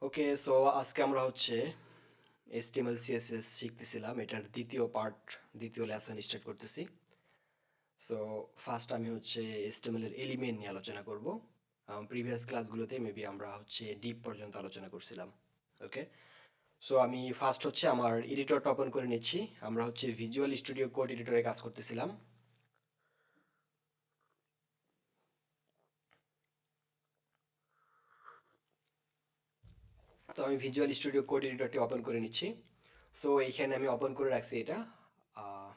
ওকে, so আজকে আমরা হচ্ছে HTML CSS শিখতেছিলাম। এটার দ্বিতীয় পার্ট, দ্বিতীয় লেসন স্টার্ট করতেছি। সো ফার্স্ট আমি হচ্ছে HTML এর এলিমেন্ট নিয়ে আলোচনা করব। প্রিভিয়াস ক্লাসগুলোতে মেবি আমরা হচ্ছে ডিপ পর্যন্ত আলোচনা করছিলাম। ওকে, সো আমি ফার্স্ট হচ্ছে আমার এডিটরটা ওপেন করে নিচ্ছি। আমরা হচ্ছে ভিজুয়াল স্টুডিও কোড এডিটরে কাজ করতেছিলাম। তো আমি ভিজুয়াল স্টুডিও কোড এডিটরটি ওপেন করে নিচ্ছি। সো এইখানে আমি ওপেন করে রাখছি এটা। আহ,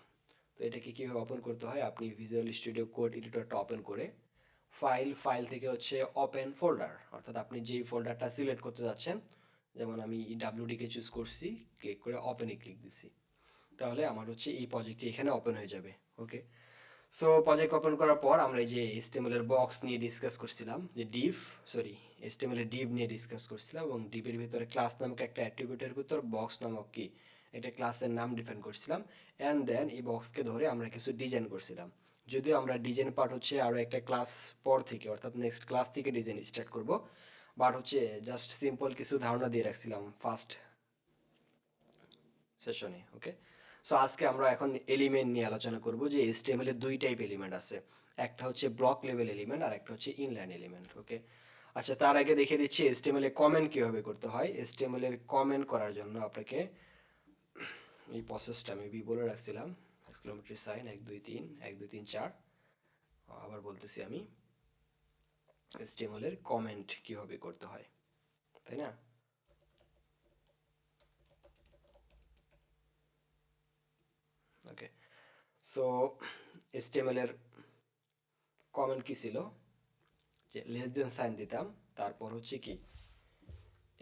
তো এটাকে কীভাবে ওপেন করতে হয়, আপনি ভিজুয়াল স্টুডিও কোড এডিটরটা ওপেন করে ফাইল থেকে হচ্ছে ওপেন ফোল্ডার, অর্থাৎ আপনি যেই ফোল্ডারটা সিলেক্ট করতে যাচ্ছেন, যেমন আমি ডাব্লিউডিকে চুজ করছি, ক্লিক করে ওপেনে ক্লিক দিছি, তাহলে আমার হচ্ছে এই প্রজেক্টটি এখানে ওপেন হয়ে যাবে। ওকে, সো প্রজেক্ট ওপেন করার পর আমরা এই যে HTML এর বক্স নিয়ে ডিসকাস করছিলাম, যে HTML এর ডিভ নিয়ে ডিসকাস করছিলাম, এবং ডিভের ভিতরে ক্লাস নামক একটা অ্যাট্রিবিউটের ভিতর বক্স নামক কি একটা ক্লাসের নাম ডিফাইন করছিলাম। অ্যান্ড দেন এই বক্সকে ধরে আমরা কিছু ডিজাইন করছিলাম। যদিও আমরা ডিজাইন পার্ট হচ্ছে আরও একটা ক্লাস পর থেকে, অর্থাৎ নেক্সট ক্লাস থেকে ডিজাইন স্টার্ট করব, বাট হচ্ছে জাস্ট সিম্পল কিছু ধারণা দিয়ে রাখছিলাম ফার্স্ট সেশনে। ওকে, সো আজকে আমরা এখন এলিমেন্ট নিয়ে আলোচনা করব, যে HTML এর দুই টাইপ এলিমেন্ট আছে। একটা হচ্ছে ব্লক লেভেল এলিমেন্ট আর একটা হচ্ছে ইনলাইন এলিমেন্ট। ওকে, আচ্ছা, তার আগে দেখিয়ে দিচ্ছি HTML এ কমেন্ট কিভাবে করতে হয়। HTML এর কমেন্ট করার জন্য আপনাকে এই প্রসেসটা আমি বলে রাখছিলাম, এক্সক্লেমেটরি সাইন 1 2 3 1 2 3 4। আবার বলতেছি আমি, HTML এর কমেন্ট কিভাবে করতে হয়, তাই না? ওকে, সো HTML এর কমেন্ট কি ছিল, যে লেস দেন সাইন দিতাম, তারপর হচ্ছে কি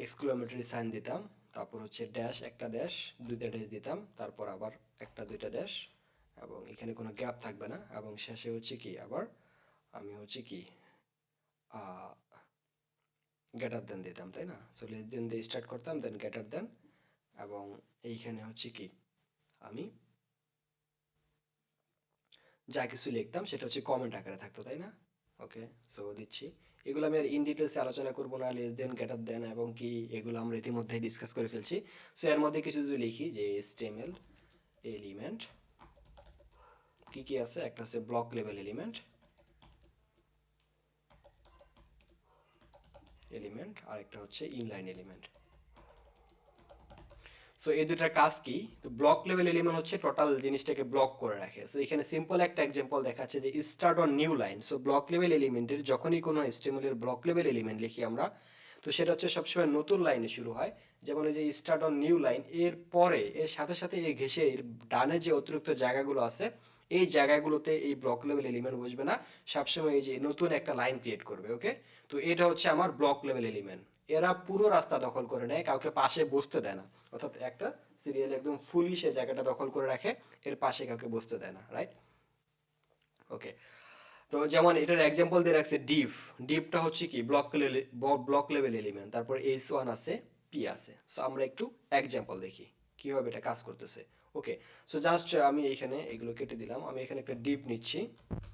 এক্সক্লেমেটরি সাইন দিতাম, তারপর হচ্ছে ড্যাশ, একটা ড্যাশ, দুইটা ড্যাশ দিতাম, তারপর আবার একটা দুইটা ড্যাশ, এবং এখানে কোনো গ্যাপ থাকবে না, এবং শেষে হচ্ছে কি আবার আমি হচ্ছে কি গ্রেটার দেন দিতাম, তাই না? সো লেস দেন দিয়ে স্টার্ট করতাম, দেন গ্রেটার দেন, এবং এইখানে হচ্ছে কি আমি যা কিছু লিখতাম সেটা হচ্ছে কমেন্ট আকারে থাকতো, তাই না? ওকে, সো দিচ্ছি। এগুলো আমি আর ইন ডিটেলসে আলোচনা করবো না, লেস দেন, গ্রেটার দেন এবং কি, এগুলো আমরা ইতিমধ্যে ডিসকাস করে ফেলছি। সো এর মধ্যে কিছু যদি লিখি, যে HTML এলিমেন্ট কি কি আছে, একটা হচ্ছে ব্লক লেভেল এলিমেন্ট আর একটা হচ্ছে ইনলাইন এলিমেন্ট। সো এই দুটার কাজ কি? তো ব্লক লেভেল এলিমেন্ট হচ্ছে টোটাল জিনিসটাকে ব্লক করে রাখে। সো এখানে সিম্পল একটা এক্সাম্পল দেখাচ্ছে, যে start on new line. So block level এলিমেন্টের যখনই কোনো HTML এর ব্লক লেভেল এলিমেন্ট লিখি আমরা, তো সেটা হচ্ছে সবসময় নতুন লাইনে শুরু হয়। যেমন এই যে স্টার্ট অন নিউ লাইন, এর পরে এর সাথে সাথে এর ঘেঁষে এর ডানে যে অতিরিক্ত জায়গাগুলো আছে, এই জায়গাগুলোতে এই ব্লক লেভেল এলিমেন্ট বসবে না, সবসময় এই যে নতুন একটা লাইন ক্রিয়েট করবে। ওকে, তো এটা হচ্ছে আমার ব্লক লেভেল এলিমেন্ট। এরা পুরো রাস্তা দখল করে নেয়, কাউকে পাশে বসতে দেয় না, অর্থাৎ একটা সিরিয়াল একদম ফুলি সে জায়গাটা দখল করে রাখে, এর পাশে কাউকে বসতে দেয় না, রাইট? ওকে, তো যেমন এটার এক্সাম্পল দিয়ে রাখছে ডিভটা হচ্ছে কি ব্লক লেভেল এলিমেন্ট, তারপর H1 আছে, পি আছে। সো আমরা একটু এক্সাম্পল দেখি কিভাবে এটা কাজ করতেছে। ওকে, সো জাস্ট আমি এখানে এগুলো কেটে দিলাম, আমি এখানে একটা ডিভ নিচ্ছি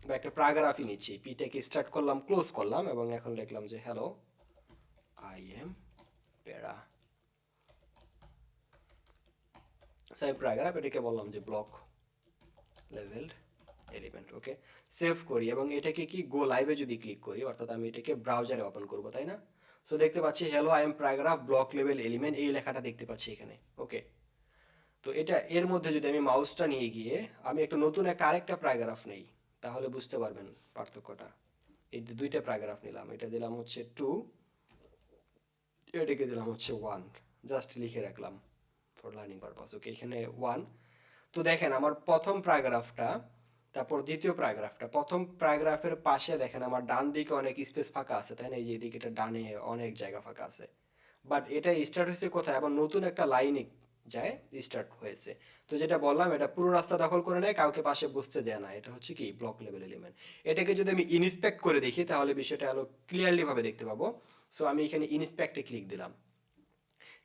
বা একটা প্যারাগ্রাফই নিচ্ছি, পিটাকে স্টার্ট করলাম, ক্লোজ করলাম, এবং এখন লিখলাম যে হ্যালো, আই এম প্যারা, সাই প্যারাগ্রাফ, এটাকে বললাম যে ব্লক লেভেল এলিমেন্ট। ওকে, সেভ করি, এবং এটাকে কি গো লাইভে যদি ক্লিক করি, অর্থাৎ আমি এটাকে ব্রাউজারে ওপেন করব, তাই না? সো দেখতে পাচ্ছি hello I am paragraph block level element, এই লেখাটা দেখতে পাচ্ছি এখানে। ওকে, তো এটা এর মধ্যে যদি আমি মাউসটা নিয়ে গিয়ে আমি একটা নতুন আরেকটা প্যারাগ্রাফ নেই, তাহলে বুঝতে পারবেন পার্থক্যটা। এই যে দুইটা প্যারাগ্রাফ নিলাম, এটা দিলাম হচ্ছে 2, এটাকে দিলাম হচ্ছে 1, জাস্ট লিখে রাখলাম ফর লার্নিং পারপাস। ওকে, এখানে 1। তো দেখেন আমার প্রথম প্যারাগ্রাফটা, তারপর দ্বিতীয় প্যারাগ্রাফটা, প্রথম প্যারাগ্রাফের পাশে দেখেন আমার ডান দিকে অনেক স্পেস ফাঁকা আছে, তাই না? এই যে এদিকে এটা ডানে অনেক জায়গা ফাঁকা আছে, বাট এটা স্টার্ট হয়েছে কোথায়? আবার নতুন একটা লাইনে যায় স্টার্ট হয়েছে। তো যেটা বললাম, এটা পুরো রাস্তা দখল করে নেয়, কাউকে পাশে বসতে দেয় না, এটা হচ্ছে কি ব্লক লেভেল এলিমেন্ট। এটাকে যদি আমি ইনস্পেক্ট করে দেখি, তাহলে বিষয়টা আরো ক্লিয়ারলি ভাবে দেখতে পাবো। সো আমি এখানে ইনস্পেক্টে ক্লিক দিলাম,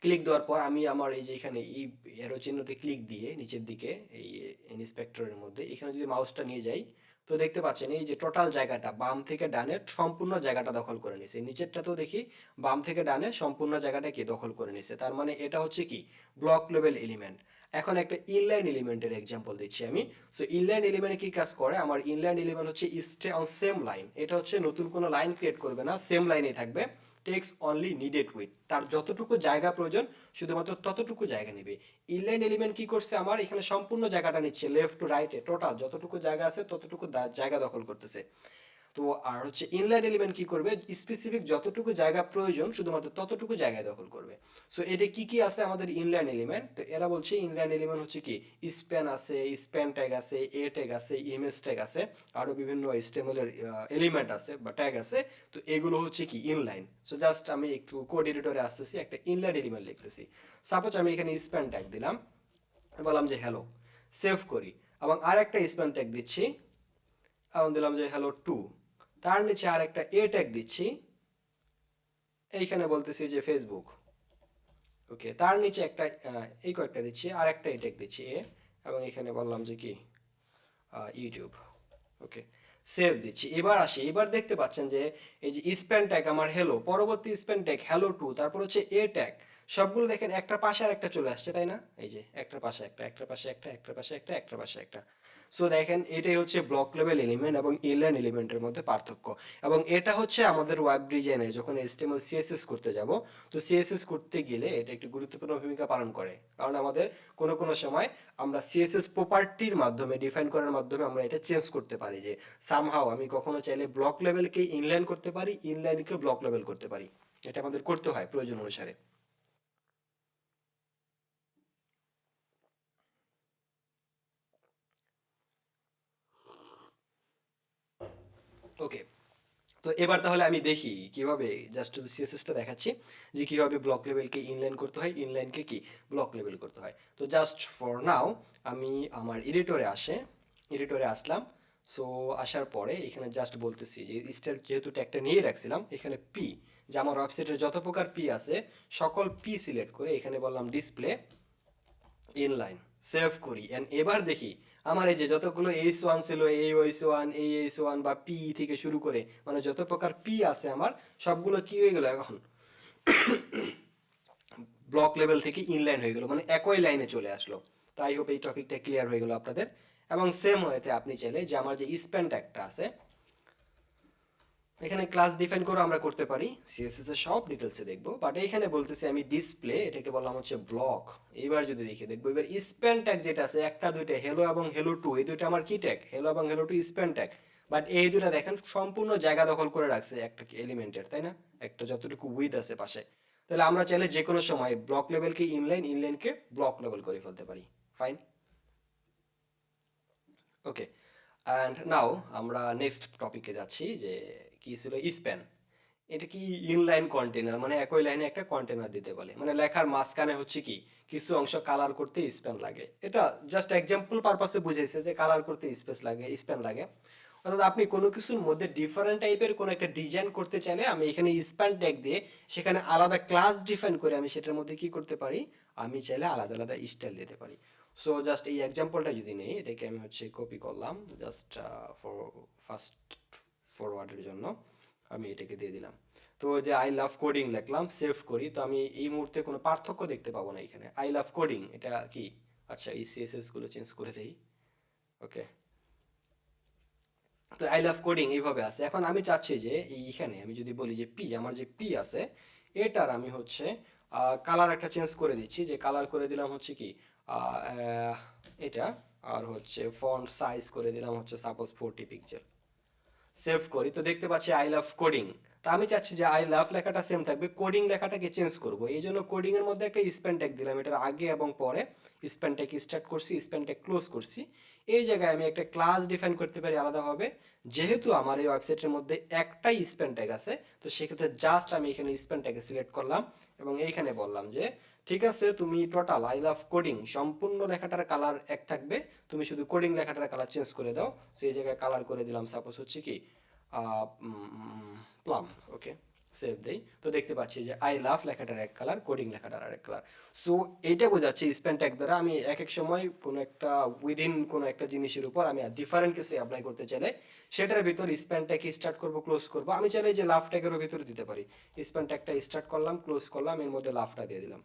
ক্লিক দেওয়ার পর আমি আমার এই যে এখানে এই এরো চিহ্নতে ক্লিক দিয়ে নিচের দিকে এই ইন্সপেক্টরের মধ্যে এখানে যদি মাউসটা নিয়ে যাই, তো দেখতে পাচ্ছেন এই যে টোটাল জায়গাটা বাম থেকে ডানে সম্পূর্ণ জায়গাটা দখল করে নিছে, নিচেরটাতেও দেখি বাম থেকে ডানে সম্পূর্ণ জায়গাটা কি দখল করে নিছে, তার মানে এটা হচ্ছে কি ব্লক লেভেল এলিমেন্ট। এখন একটা ইনলাইন এলিমেন্টের এক্সাম্পল দিচ্ছি আমি। সো ইনলাইন এলিমেন্টে কি কাজ করে, আমার ইনলাইন এলিমেন্ট হচ্ছে স্টে অন সেম লাইন, এটা হচ্ছে নতুন কোনো লাইন ক্রিয়েট করবে না, সেম লাইনেই থাকবে। টেক্স অনলি নিডেড উইথ, তার যতটুকু জায়গা প্রয়োজন শুধুমাত্র ততটুকু জায়গা নেবে। ইনলাইন এলিমেন্ট কি করছে, আমার এখানে সম্পূর্ণ জায়গাটা নিচ্ছে, লেফট টু রাইটে টোটাল যতটুকু জায়গা আছে ততটুকু জায়গা দখল করতেছে। তো আর হচ্ছে ইনলাইন এলিমেন্ট কি করবে, স্পেসিফিক যতটুকু জায়গা প্রয়োজন শুধুমাত্র ততটুকু জায়গায় দখল করবে। সো এটা কি কি আছে আমাদের ইনলাইন এলিমেন্ট, তো এরা বলছে ইনলাইন এলিমেন্ট হচ্ছে কি স্প্যান আছে, স্প্যান ট্যাগ আছে, এ ট্যাগ আছে, ইমেজ ট্যাগ আছে, আরো বিভিন্ন HTML-এর এলিমেন্ট আছে বা ট্যাগ আছে। তো এগুলো হচ্ছে কি ইনলাইন। সো জাস্ট আমি একটু কোড এডিটরে আসতেছি, একটা ইনলাইন এলিমেন্ট লিখতেছি। সাপোজ আমি এখানে স্প্যান ট্যাগ দিলাম, বললাম যে হ্যালো, সেভ করি, এবং আরেকটা স্প্যান ট্যাগ দিচ্ছি, এবং দিলাম যে হ্যালো টু। তার নিচে আর একটা এ ট্যাগ দিচ্ছি, এইখানে বলতেছি যে ফেসবুক। ওকে, তার নিচে একটা এই কয়েকটা দিচ্ছি, আর একটা এ ট্যাগ দিচ্ছি এ, এবং এখানে বললাম যে কি ইউটিউব। ওকে, সেভ দিচ্ছি। এবার আসি, এবার দেখতে পাচ্ছেন যে এই যে স্প্যান ট্যাগ আমার হ্যালো, পরবর্তী স্প্যান ট্যাগ হ্যালো টু, তারপর হচ্ছে এ ট্যাগ, সবগুলো দেখেন একটা পাশে আর একটা চলে আসছে, তাই না? এই যে একটার পাশে একটা, একটার পাশে একটা, একটার পাশে একটা, একটার পাশে একটা। সো দেখেন এটাই হচ্ছে ব্লক লেভেল এলিমেন্ট এবং ইনলাইন এলিমেন্টের মধ্যে পার্থক্য। এবং এটা হচ্ছে আমাদের ওয়েব ডিজাইনে যখন HTML CSS করতে যাব, তো CSS করতে গেলে এটা একটি গুরুত্বপূর্ণ ভূমিকা পালন করে। কারণ আমাদের কোনো কোনো সময় আমরা CSS প্রপার্টির মাধ্যমে ডিফাইন করার মাধ্যমে আমরা এটা চেঞ্জ করতে পারি, যে সামহাও আমি কখনো চাইলে ব্লক লেভেলকে ইনলাইন করতে পারি, ইনলাইনকে ব্লক লেভেল করতে পারি। এটা আমাদের করতে হয় প্রয়োজন অনুসারে। ওকে, তো এবার তাহলে আমি দেখি কিভাবে, জাস্ট শুধু সিএসএসটা দেখাচ্ছি যে কিভাবে ব্লক লেভেলকে ইনলাইন করতে হয়, ইনলাইনকে কি ব্লক লেভেল করতে হয়। তো জাস্ট ফর নাও আমি আমার এডিটরে এডিটরে আসলাম। সো আসার পরে এখানে জাস্ট বলতেছি যে স্টাইল যেহেতু ট্যাগটা নিয়ে রাখছিলাম, এখানে পি, যে আমার ওয়েবসাইটের যত প্রকার পি আছে সকল পি সিলেক্ট করে এখানে বললাম ডিসপ্লে ইনলাইন, সেভ করি, এন্ড এবার দেখি আমার এই যে যতগুলো H1 ছিল, এই H1, এই H1 বা পি থেকে শুরু করে মানে যত প্রকার পি আছে আমার সবগুলো কি হয়ে গেল এখন ব্লক লেভেল থেকে ইনলাইন হয়ে গেল, মানে একই লাইনে চলে আসলো। তাই হোপ এই টপিকটা ক্লিয়ার হয়ে গেল আপনাদের। এবং সেম ওয়েতে আপনি চাইলে যে আমার যে স্প্যান ট্যাগটা আছে এখানে ক্লাস ডিফাইন করে আমরা করতে পারি, সিএসএস এর সব ডিটেলসে দেখবো, বাট এখানে বলতেছি আমি ডিসপ্লে, এটাকে বললাম হচ্ছে ব্লক। এবার যদি দেখে দেখবো, এবার স্প্যান ট্যাগ যেটা আছে একটা দুইটা হেলো এবং হেলো টু, এই দুইটা আমার কি ট্যাগ, হেলো এবং hello to span tag. But এই দুইটা দেখেন সম্পূর্ণ জায়গা দখল করে রাখছে একটা এলিমেন্টের, তাই না? একটা যতটুকু উইথ আছে পাশে। তাহলে আমরা চাইলে যে কোনো সময় ব্লক লেভেলকে ইনলাইন, ইনলাইনকে ব্লক লেভেল করে ফেলতে পারি। ফাইন। ওকে, অ্যান্ড নাও আমরা নেক্সট টপিকে যাচ্ছি, যে কি ছিল স্প্যান। এটা কি ইনলাইন কন্টেনার, মানে একই লাইনে একটা কন্টেনার দিতে বলে, মানে লেখার মাঝখানে হচ্ছে কি কিছু অংশ কালার করতে স্প্যান লাগে। এটা জাস্ট এক্সাম্পল পারপাসে বুঝাইছে যে কালার করতে স্পেস লাগে, স্প্যান লাগে। অর্থাৎ আপনি কোনো কিছুর মধ্যে ডিফারেন্ট টাইপের কোনো একটা ডিজাইন করতে চাইলে আমি এখানে স্প্যান ট্যাগ দিয়ে সেখানে আলাদা ক্লাস ডিফাইন করে আমি সেটার মধ্যে কি করতে পারি, আমি চাইলে আলাদা আলাদা স্টাইল দিতে পারি। সো জাস্ট এই এক্সাম্পলটা যদি নেই, এটাকে আমি হচ্ছে কপি করলাম জাস্ট ফর ফার্স্ট ফরওয়ার্ডের জন্য, আমি এটাকে দিয়ে দিলাম। তো যে আই লাভ কোডিং লিখলাম, সেভ করি, তো আমি এই মুহূর্তে কোনো পার্থক্য দেখতে পাবো না এখানে। আই লাভ কোডিং এটা কি, আচ্ছা এই সিএসএস গুলো চেঞ্জ করে দেই। ওকে, তো আই লাভ কোডিং এইভাবে আছে। এখন আমি চাচ্ছি যে এইখানে আমি যদি বলি যে পি, আমার যে পি আছে এটার আমি হচ্ছে কালার একটা চেঞ্জ করে দিচ্ছি, যে কালার করে দিলাম হচ্ছে কি এটা, আর হচ্ছে ফন্ট সাইজ করে দিলাম হচ্ছে সাপোজ 40 পিক্সেল। সেভ করি, তো দেখতে পাচ্ছি আই লাভ কোডিং। তা আমি চাচ্ছি যে আই লাভ লেখাটা সেম থাকবে, কোডিং লেখাটাকে চেঞ্জ করব, এই জন্য কোডিং এর মধ্যে একটা স্প্যান ট্যাগ দিলাম, এটার আগে এবং পরে স্প্যান ট্যাগ স্টার্ট করছি, স্প্যান ট্যাগ ক্লোজ করছি। এই জায়গায় আমি একটা ক্লাস ডিফাইন করতে পারি আলাদাভাবে, যেহেতু আমার এই ওয়েবসাইটের মধ্যে একটাই স্প্যান ট্যাগ আছে, তো সেক্ষেত্রে জাস্ট আমি এখানে স্প্যান ট্যাগে সিলেক্ট করলাম এবং এইখানে বললাম যে ঠিক আছে তুমি টোটাল আই লাভ কোডিং সম্পূর্ণ লেখাটার কালার এক থাকবে, তুমি শুধু কোডিং লেখাটার কালার চেঞ্জ করে দাও। সেই জায়গায় কালার করে দিলাম সাপোজ হচ্ছে কি প্লাম। ওকে, সেভ দেই, তো দেখতে পাচ্ছি যে আই লাভ লেখাটার এক কালার, কোডিং লেখাটার আরেক কালার। সো এইটা বোঝাচ্ছে স্প্যান ট্যাগ দ্বারা আমি এক এক সময় কোনো একটা উইদিন কোনো একটা জিনিসের উপর আমি ডিফারেন্ট কিছু অ্যাপ্লাই করতে চাইলে সেটার ভিতর স্প্যান ট্যাগ স্টার্ট করব, ক্লোজ করব। আমি চাইলে যে লাভ ট্যাগেরও ভিতরে দিতে পারি, স্প্যান ট্যাগটা স্টার্ট করলাম, ক্লোজ করলাম, এর মধ্যে লাভটা দিয়ে দিলাম।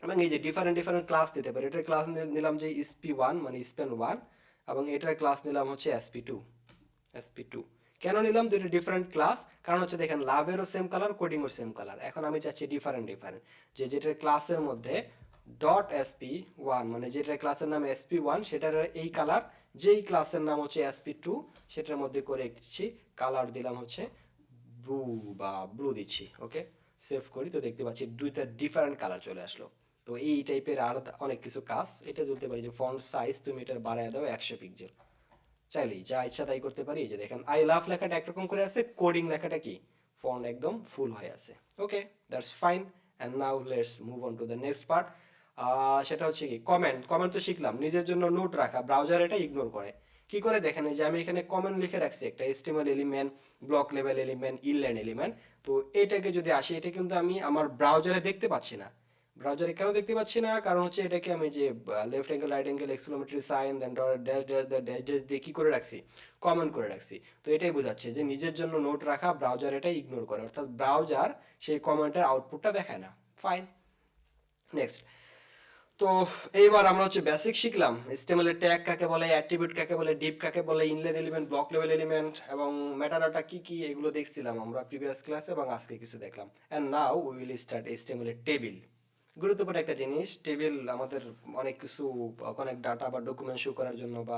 এবং এই যে ডিফারেন্ট ডিফারেন্ট ক্লাস দিতে পারি। এটার ক্লাস নিলাম যে SP1 মানে স্প্যান 1, এবং এটার ক্লাস নিলাম হচ্ছে SP2। কেন নিলাম দুটো ডিফারেন্ট ক্লাস? কারণ হচ্ছে দেখেন লাভেরও সেম কালার, কোডিংও সেম কালার। এখন আমি চাচ্ছি ডিফারেন্ট ডিফারেন্ট, যে যেটার ক্লাসের মধ্যে .SP1 মানে যেটার ক্লাসের নাম SP1 সেটার এই কালার, যেই ক্লাসের নাম হচ্ছে SP2 সেটার মধ্যে করে দিচ্ছি কালার, দিলাম হচ্ছে ব্লু বা ব্লু দিচ্ছি। ওকে, সেভ করি, তো দেখতে পাচ্ছি দুইটা ডিফারেন্ট কালার চলে আসলো। তো এই টাইপের আর অনেক কিছু কাজ এটা বলতে পারি যে ফন্ট সাইজ তুমি এটা বাড়ায় দাও 100 পিক্সেল, চাইলেই যা ইচ্ছা তাই করতে পারি। এই যে দেখেন আই লাভ লেখাটা একরকম করে আছে, কোডিং লেখাটা কি ফন্ট একদম ফুল হয়ে আছে। Okay, that's fine. And now let's move on to the next part. সেটা হচ্ছে কি কমেন্ট। কমেন্ট তো শিখলাম, নিজের জন্য নোট রাখা, ব্রাউজার এটা ইগনোর করে। কি করে দেখেন, এই যে আমি এখানে কমেন্ট লিখে রাখছি একটা HTML element, block level element, inline element. তো এটাকে যদি আসি, এটা কিন্তু আমি আমার ব্রাউজারে দেখতে পাচ্ছি না। ব্রাউজারে কেন দেখতে পাচ্ছি না? কারণ হচ্ছে এটাকে আমি যে left angle right angle exclamatory sign then dash dash dash dash দিয়ে কি করে রাখছি, কমেন্ট করে রাখছি। তো এটাই বোঝাচ্ছে যে নিজের জন্য নোট রাখা, ব্রাউজার এটা ইগনোর করে, অর্থাৎ ব্রাউজার সেই কমেন্টের আউটপুটটা দেখায় না। Fine, next. তো এইবার আমরা হচ্ছে বেসিক শিখলাম HTML এর ট্যাগ কাকে বলে, অ্যাট্রিবিউট কাকে বলে, ডিপ কাকে বলে, inline element, block level element এবং মেটাডাটা কি কি, এগুলো দেখছিলাম আমরা প্রিভিয়াস ক্লাসে এবং আজকে কিছু দেখলাম। And now we will start HTML এর টেবিল। গুরুত্বপূর্ণ একটা জিনিস টেবিল, আমাদের অনেক কিছু, অনেক ডাটা বা ডকুমেন্ট শো করার জন্য, বা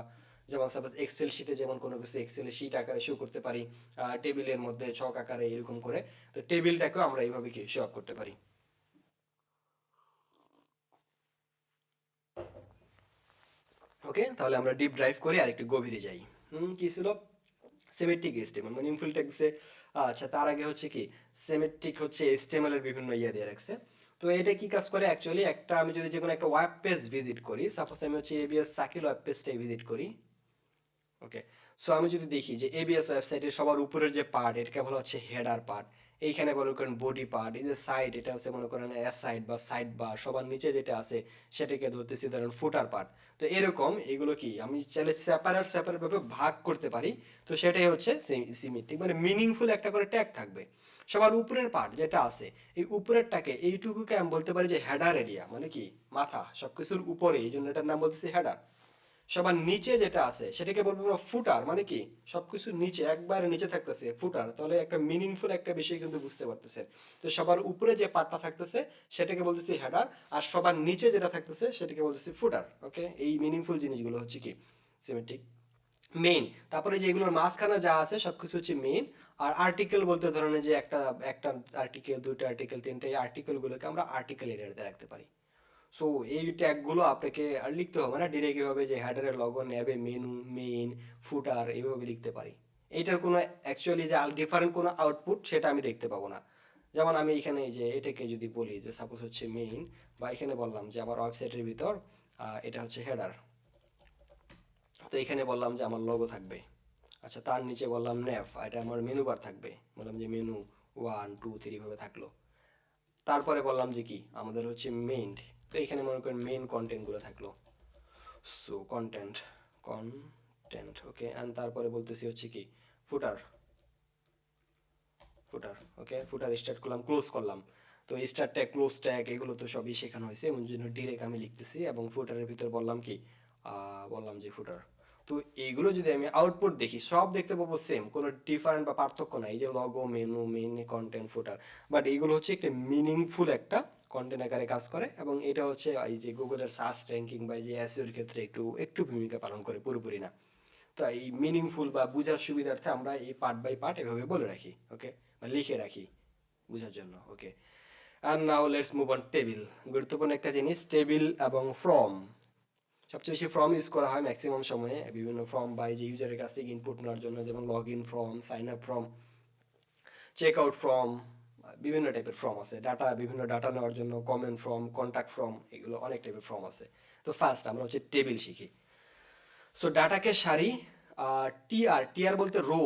যেমন সাপোজ এক্সেল শিটে যেমন কোনো কিছু এক্সেল শিট আকারে শো করতে পারি, টেবিলের মধ্যে ছক আকারে এরকম করে। তো টেবিলটাকেও আমরা এইভাবে কি শো আপ করতে পারি। ওকে, তাহলে আমরা ডিপ ড্রাইভ করি আর একটু গভীরে যাই। কি ছিল সেমেট্রিক HTML মানে ইনফিল ট্যাগসে। আচ্ছা, তার আগে হচ্ছে কি সেমেট্রিক হচ্ছে HTML এর বিভিন্ন ইয়ে দিয়ে রাখছে। তো এটা কি কাজ করে অ্যাকচুয়ালি, একটা আমি যদি যে কোনো একটা ওয়েব পেজ ভিজিট করি, সাপোজ আমি হচ্ছে ABS সাকিল ওয়েব পেজটাই ভিজিট করি। ওকে, সো আমি যদি দেখি যে ABS ওয়েবসাইটের সবার উপরের যে পার্ট, এটাকে বলা হচ্ছে হেডার পার্ট। এইখানে মনে করেন বডি পার্ট, এই যে সাইড, এটা হচ্ছে মনে করেন এস সাইড বা সাইড বার, সবার নিচে যেটা আছে সেটাকে ধরতেছি ধরেন ফুটার পার্ট। তো এরকম এগুলো কি আমি চাইলে সেপারেট সেপারেট ভাবে ভাগ করতে পারি। তো সেটাই হচ্ছে সিমেট্রিক, মানে মিনিংফুল একটা করে ট্যাগ থাকবে। সবার উপরের পার্ট যেটা আছে, এই উপরেরটাকে এইটুকুকে আমি বলতে পারি যে হেডার এরিয়া, মানে কি মাথা সবকিছুর উপরে, এই জন্য এটার নাম বলতেছি হেডার। সবার নিচে যেটা আছে সেটাকে বলবো আমরা ফুটার, মানে কি সবকিছু নিচে একবারে নিচে থাকতেছে ফুটার, তাহলে একটা মিনিংফুল একটা বিষয় কিন্তু বুঝতে পারতেছে। তো সবার উপরে যে পার্টটা থাকতেছে সেটাকে বলতেছি হেডার, আর সবার নিচে যেটা থাকতেছে সেটাকে বলতেছি ফুটার। ওকে, এই মিনিংফুল জিনিসগুলো হচ্ছে কি সিমেট্রিক মেইন। তারপরে যেগুলোর মাঝখানে যা আছে সবকিছু হচ্ছে মেইন। আর আর্টিকেল বলতে ধরনের যে একটা একটা আর্টিকেল, দুইটা আর্টিকেল, তিনটে আর্টিকেল গুলোকে আমরা আর্টিকেল এরিয়াতে রাখতে পারি। সো এই ট্যাগগুলো আপনাকে আর লিখতে হবে না, ডিরেক্ট এভাবে যে হেডারের লগো নেবে, মেনু, মেইন, ফুটার এইভাবে লিখতে পারি। এইটার কোনো অ্যাকচুয়ালি যে ডিফারেন্ট কোনো আউটপুট সেটা আমি দেখতে পাবো না। যেমন আমি এখানে এই যে এটাকে যদি বলি যে সাপোজ হচ্ছে মেইন, বা এখানে বললাম যে আমার ওয়েবসাইটের ভিতর এটা হচ্ছে হেডার, তো এখানে বললাম যে আমার লগো থাকবে। আচ্ছা, তার নিচে বললাম নেভ, এটা আমার মেনু বার থাকবে, বললাম যে মেনু 1 2 3 ভাবে থাকলো। তারপরে বললাম যে কি আমাদের হচ্ছে মেইন, তো এখানে মনে করেন মেইন কন্টেন্ট গুলো থাকলো। So content, content, okay. And তারপরে বলতেছি হচ্ছে কি ফুটার, ফুটার, ওকে। ফুটার স্টার্ট করলাম, ক্লোজ করলাম। তো স্টার্ট ট্যাগ, ক্লোজ ট্যাগ এগুলো তো সবই শেখানো হয়েছে, এমন জন্য ডিরেক্ট আমি লিখতেছি। এবং ফুটারের ভিতর বললাম কি বললাম যে ফুটার। তো এইগুলো যদি আমি আউটপুট দেখি সব দেখতে পাবো সেম, কোনো ডিফারেন্ট বা পার্থক্য নাই। এই যে logo, menu, main, content, footer, but এইগুলো হচ্ছে একটা মিনিংফুল একটা কন্টেন্ট আকারে কাজ করে। এবং এটা হচ্ছে এই যে গুগলের সার্চ র্যাঙ্কিং বা এই যে এসইওর ক্ষেত্রে একটু একটু ভূমিকা পালন করে, পুরোপুরি না। তো এই মিনিংফুল বা বুঝার সুবিধার্থে আমরা এই পার্ট বাই পার্ট এভাবে বলে রাখি, ওকে, বা লিখে রাখি বুঝার জন্য। ওকে, আর now let's move on table. গুরুত্বপূর্ণ একটা জিনিস টেবিল এবং ফর্ম। সবচেয়ে বেশি ফর্ম ইউজ করা হয় ম্যাক্সিমাম সময়ে বিভিন্ন ফর্ম বা এই যে ইউজারের কাছ থেকে ইনপুট নেওয়ার জন্য, যেমন log in form, sign up form, check out form, বিভিন্ন টাইপের ফর্ম আছে। ডাটা, বিভিন্ন ডাটা নেওয়ার জন্য কমেন্ট ফর্ম, কন্ট্যাক্ট ফর্ম, এগুলো অনেক টাইপের ফর্ম আছে। তো ফার্স্ট আমরা হচ্ছে টেবিল শিখি। সো ডাটাকে সারি, টিআর, টিআর বলতে রো,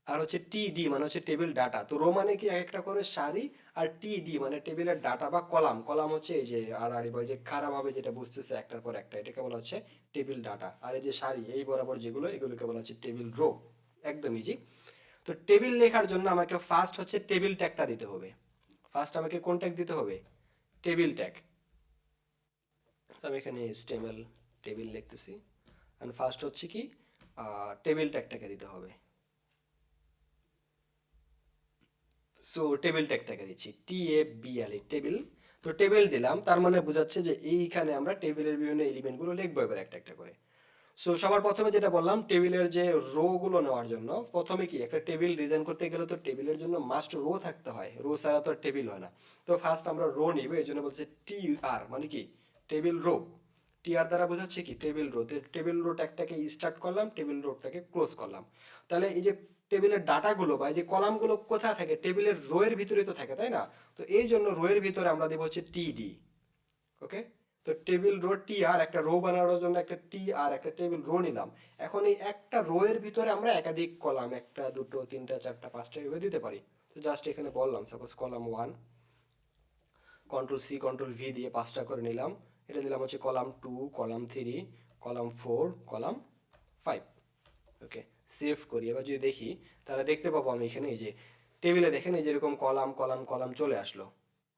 আর হচ্ছে টিডি মানে হচ্ছে টেবিল ডাটা। তো রো মানে কি এক একটা করে সারি, আর টিডি মানে টেবিলের ডাটা বা কলাম। কলাম হচ্ছে এই যে আড়াআড়ি বা যে খাড়াভাবে যেটা বুঝতেছে একটার পর একটা, এটাকে বলা হচ্ছে টেবিল ডাটা। আর এই যে সারি এই বরাবর যেগুলো, এগুলোকে বলা হচ্ছে টেবিল রো। একদম ইজি। তো টেবিল লেখার জন্য আমাকে ফার্স্ট হচ্ছে টেবিল ট্যাগটা দিতে হবে। ফার্স্ট আমাকে কোন ট্যাগ দিতে হবে? Table tag. তো আমি এখানে HTML টেবিল লিখতেছি, এন্ড ফার্স্ট হচ্ছে কি টেবিল ট্যাগটাকে দিতে হবে। সো টেবিল ট্যাগটাকে দিচ্ছি TABL, টেবিল। তো টেবিল দিলাম, তার মানে বোঝাচ্ছে যে এইখানে আমরা টেবিলের বিভিন্ন এলিমেন্টগুলো লিখবো এবার একটা একটা করে। সো সবার প্রথমে যেটা বললাম, টেবিলের যে রো গুলো নেওয়ার জন্য প্রথমে কি একটা টেবিল ডিজাইন করতে গেলে তো টেবিলের জন্য মাস্ট রো থাকতে হয়, রো ছাড়া তো টেবিল হয় না। তো ফার্স্ট আমরা রো নিব, এই জন্য বলছে TR মানে কি টেবিল রো। TR দ্বারা বোঝাচ্ছে কি টেবিল রো। টেবিল রো ট্যাগটাকে স্টার্ট করলাম, টেবিল রোটাকে ক্লোজ করলাম। তাহলে এই যে টেবিলের ডাটাগুলো বা এই যে কলামগুলো কোথায় থাকে? টেবিলের রো এর ভিতরেই তো থাকে, তাই না? তো এই জন্য রো এর ভিতরে আমরা দেবো হচ্ছে TD। ওকে। তো টেবিল রো TR, একটা রো বানানোর জন্য একটা TR একটা টেবিল রো নিলাম। এখন এই একটা রো এর ভিতরে আমরা একাধিক কলাম, একটা দুটো তিনটা চারটা পাঁচটা এভাবে দিতে পারি। তো জাস্ট এখানে বললাম suppose column 1, control C control V দিয়ে পাঁচটা করে নিলাম। এটা দিলাম হচ্ছে কলাম 2, কলাম 3, কলাম 4, কলাম 5। ওকে, সেভ করি। এবার যদি দেখি তাহলে দেখতে পাবো আমি এখানে এই যে টেবিলে দেখেন এই যেরকম কলাম কলাম কলাম চলে আসলো।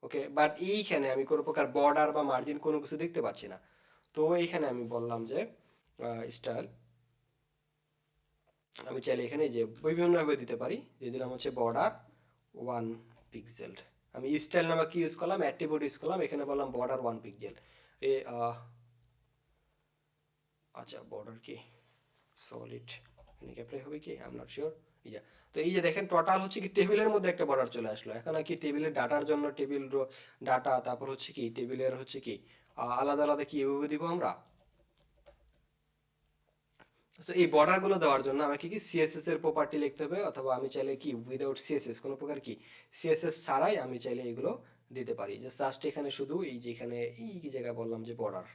ওকে, বাট এইখানে আমি কোনো প্রকার বর্ডার বা মার্জিন কোনো কিছু দেখতে পাচ্ছি না। তো এইখানে আমি বললাম যে স্টাইল, আমি চাইলে এখানে যে বিভিন্নভাবে দিতে পারি। দিয়ে দিলাম হচ্ছে বর্ডার 1 পিক্সেল। আমি স্টাইল নামে কি ইউজ করলাম, অ্যাট্রিবিউট ইউজ করলাম, এখানে বললাম বর্ডার 1 পিক্সেল। এ আচ্ছা, বর্ডার কি সলিড এখানে কি অ্যাপ্লাই হবে কি, আই এম নট শিওর। ইয়া, তো এই যে দেখেন টোটাল হচ্ছে কি টেবিলের মধ্যে একটা বর্ডার চলে আসলো। এখন আর কি টেবিলের ডাটার জন্য টেবিল ডাটা, তারপর হচ্ছে কি টেবিলের হচ্ছে কি আলাদা আলাদা কি এভাবে দিব আমরা। তো এই বর্ডার গুলো দেওয়ার জন্য আমাকে কি সিএসএস এর প্রপার্টি লিখতে হবে, অথবা আমি চাইলে কি উইদাউট সিএসএস কোনো প্রকার কি সিএসএস ছাড়াই আমি চাইলে এগুলো দিতে পারি। যে জাস্ট এখানে শুধু এই যে এখানে এই কি জায়গা বললাম যে বর্ডার,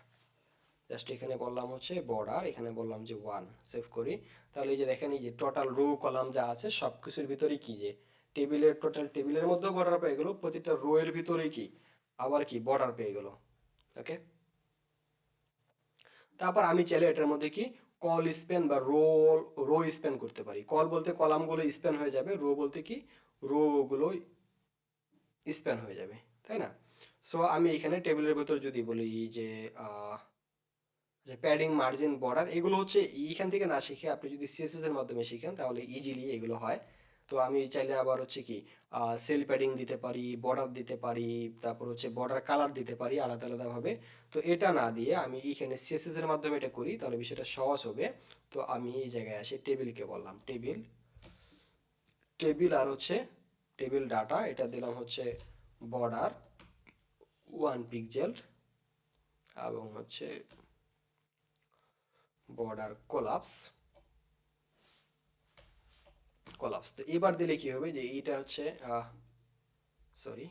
জাস্ট এখানে বললাম হচ্ছে বর্ডার, এখানে বললাম যে 1। সেভ করি। তাহলে এই যে দেখেন এই যে টোটাল রো কলাম যা আছে সব কিছুর ভিতরে কি যে টেবিলের টোটাল টেবিলের মধ্যেও বর্ডার পেয়ে গেল, প্রতিটা রো এর ভিতরেই কি আবার কি বর্ডার পেয়ে গেল। ওকে। তারপর আমি চাইলে এটার মধ্যে কি কল স্প্যান বা রো স্প্যান করতে পারি। কল বলতে কলামগুলো স্প্যান হয়ে যাবে, রো বলতে কি রো গুলো স্প্যান হয়ে যাবে, তাই না? সো আমি এখানে টেবিলের ভিতর যদি বলি যে যে প্যাডিং মার্জিন বর্ডার, এগুলো হচ্ছে এইখান থেকে না শিখে আপনি যদি সিএসএস এর মাধ্যমে শিখেন তাহলে ইজিলি এগুলো হয়। তো আমি চাইলে আবার হচ্ছে কি সেল প্যাডিং দিতে পারি, বর্ডার দিতে পারি, তারপর হচ্ছে বর্ডার কালার দিতে পারি আলাদা আলাদা ভাবে। তো এটা না দিয়ে আমি এইখানে সিএসএস এর মাধ্যমে এটা করি, তাহলে বিষয়টা সহজ হবে। তো আমি এই জায়গায় আসি টেবিলকে বললাম টেবিল, টেবিল আর হচ্ছে টেবিল ডাটা, এটা দিলাম হচ্ছে বর্ডার 1 পিক্সেল, এবং হচ্ছে বর্ডার কোলাপস। তো এবার দিলে কি হবে যে এইটা হচ্ছে সরি,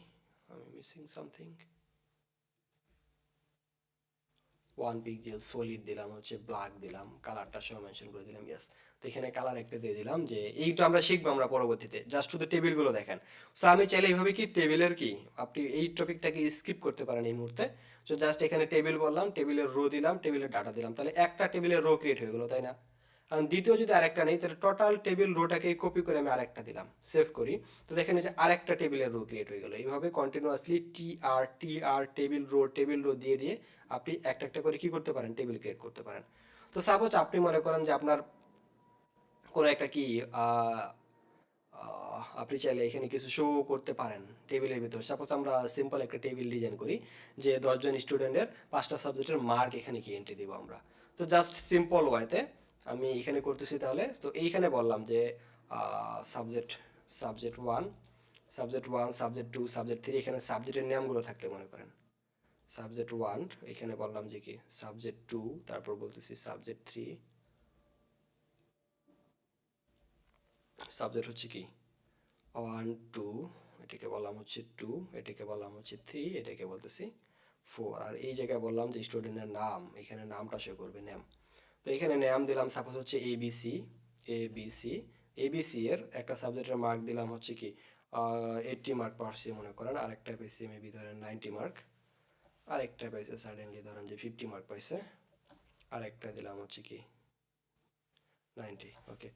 আমি মিসিং সামথিং। 1 পিক্সেল সলিড দিলাম, হচ্ছে ব্ল্যাক দিলাম, কালারটা সহ মেনশন করে দিলাম, ইয়েস। তো এখানে কালার একটা দিয়ে দিলাম, যে এইটা আমরা শিখবো আমরা পরবর্তীতে, জাস্ট শুধু টেবিল গুলো দেখেন। সো আমি চাইলে এইভাবে কি টেবিলের কি আপনি এই টপিকটাকে স্কিপ করতে পারেন এই মুহূর্তে। সো জাস্ট এখানে টেবিল বললাম, টেবিলের রো দিলাম, টেবিলের ডাটা দিলাম, তাহলে একটা টেবিলের রো ক্রিয়েট হয়ে গেলো, তাই না? আর দ্বিতীয় যদি আরেকটা নেই, তাহলে টোটাল টেবিল রোটাকে কপি করে আমি আরেকটা দিলাম, সেভ করি। তো দেখেন এই যে আরেকটা টেবিলের রো ক্রিয়েট হয়ে গেল। এইভাবে কন্টিনিউয়াসলি টি আর টেবিল রো দিয়ে দিয়ে আপনি একটা একটা করে কি করতে পারেন, টেবিল ক্রিয়েট করতে পারেন। তো সাপোজ আপনি মনে করেন যে আপনার কোনো একটা কি আহ, আপনি চাইলে এখানে কিছু শো করতে পারেন টেবিলের ভিতরে। সাপোজ আমরা সিম্পল একটা টেবিল ডিজাইন করি যে 10 জন স্টুডেন্টের 5টা সাবজেক্টের মার্ক এখানে কি এন্ট্রি দিব আমরা। তো জাস্ট সিম্পল ওয়েতে আমি এখানে করতেছি। তাহলে তো এইখানে বললাম যে সাবজেক্ট সাবজেক্ট 1, সাবজেক্ট 2, সাবজেক্ট 3, এখানে সাবজেক্টের নামগুলো থাকলে মনে করেন সাবজেক্ট 1, এখানে বললাম যে কি সাবজেক্ট 2, তারপর বলতেছি সাবজেক্ট 3, সাবজেক্ট হচ্ছে কি 1 2, এটাকে বললাম হচ্ছে 2, এটাকে বললাম হচ্ছে 3, এটাকে বলতেছি 4। আর এই জায়গায় বললাম যে স্টুডেন্টের নাম, এখানে নামটা শো করবে, নেম। তো এখানে নাম দিলাম সাপোজ হচ্ছে এবিসি, এবিসি, এবিসি এর একটা সাবজেক্টের মার্ক দিলাম হচ্ছে কি 80 মার্ক পাচ্ছি মনে করেন, আরেকটা পেয়েছি মেবি ধরেন 90 মার্ক, আরেকটা পাইছে সাডেনলি ধরেন যে 50 মার্ক পাইছে, আরেকটা দিলাম হচ্ছে কি 90। ওকে,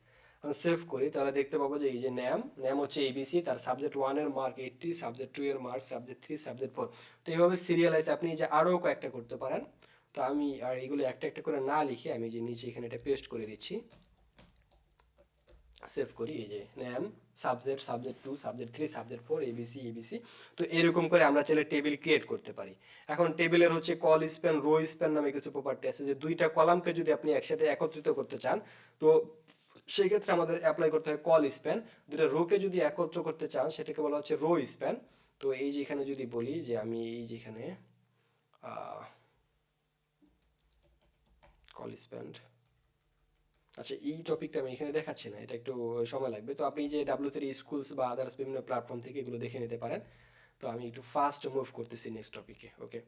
সেভ করি, তাহলে দেখতে পাবো যে এই যে ন্যাম ন্যাম হচ্ছে এবিসি, তার সাবজেক্ট 1 এর মার্ক 80, সাবজেক্ট 2 এর মার্ক, সাবজেক্ট 3, সাবজেক্ট 4। তো এইভাবে সিরিয়ালাইজ আপনি যে আরও কয়েকটা করতে পারেন। তো আমি আর এগুলো একটা একটা করে না লিখে আমি যে নিচে এখানে এটা পেস্ট করে দিচ্ছি, সেভ করি, এই যে name subject, subject 2, subject 3, subject 4, ABC ABC. তো এরকম করে আমরা চাইলে টেবিল ক্রিয়েট করতে পারি। এখন টেবিলের হচ্ছে কল স্প্যান, রো স্প্যান নামে কিছু প্রপার্টি আছে, যে দুইটা কলামকে যদি আপনি একসাথে একত্রিত করতে চান, তো সেই ক্ষেত্রে আমাদের অ্যাপ্লাই করতে হয় কল স্প্যান। দুটো রোকে যদি একত্র করতে চান সেটাকে বলা হচ্ছে রো স্প্যান। তো এই যে এখানে যদি বলি যে আমি এই যেখানে কল স্প্যান, আচ্ছা এই টপিকটা আমি এখানে দেখাচ্ছি না, এটা একটু সময় লাগবে। তো আপনি যে ডাব্লিউ3 স্কুলস বা আদার্স বিভিন্ন প্ল্যাটফর্ম থেকে এগুলো দেখে নিতে পারেন। তো আমি একটু ফাস্ট মুভ করতেছি নেক্সট টপিকে। ওকে,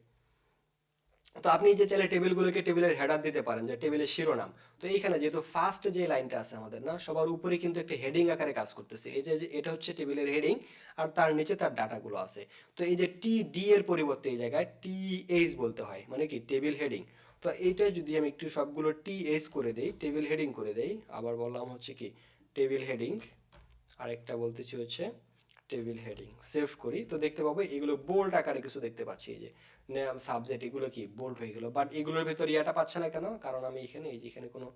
তো আপনি যে চাইলে টেবিলগুলোকে টেবিলের হেডার দিতে পারেন, যে টেবিলের শিরোনাম। তো এইখানে যেহেতু ফার্স্ট যে লাইনটা আছে আমাদের না, সবার উপরে কিন্তু একটা হেডিং আকারে কাজ করতেছে, এই যে এটা হচ্ছে টেবিলের হেডিং, আর তার নিচে তার ডাটাগুলো আছে। তো এই যে টি ডি এর পরিবর্তে এই জায়গায় টি এইচ বলতে হয়, মানে কি টেবিল হেডিং। তো এইটা যদি আমি একটু সবগুলো টি এইচ করে দেই, টেবিল হেডিং করে দেই, আবার বললাম হচ্ছে কি টেবিল হেডিং, আরেকটা বলতেছি হচ্ছে টেবিল হেডিং, সেভ করি, তো দেখতে পাবো এগুলো বোল্ড আকারে কিছু দেখতে পাচ্ছি, এই যে নেম সাবজেক্ট এগুলো কি বোল্ড হয়ে গেল। বাট এগুলোর ভেতর ইয়াটা পাচ্ছে না কেন, কারণ আমি এখানে এই যে এখানে কোনো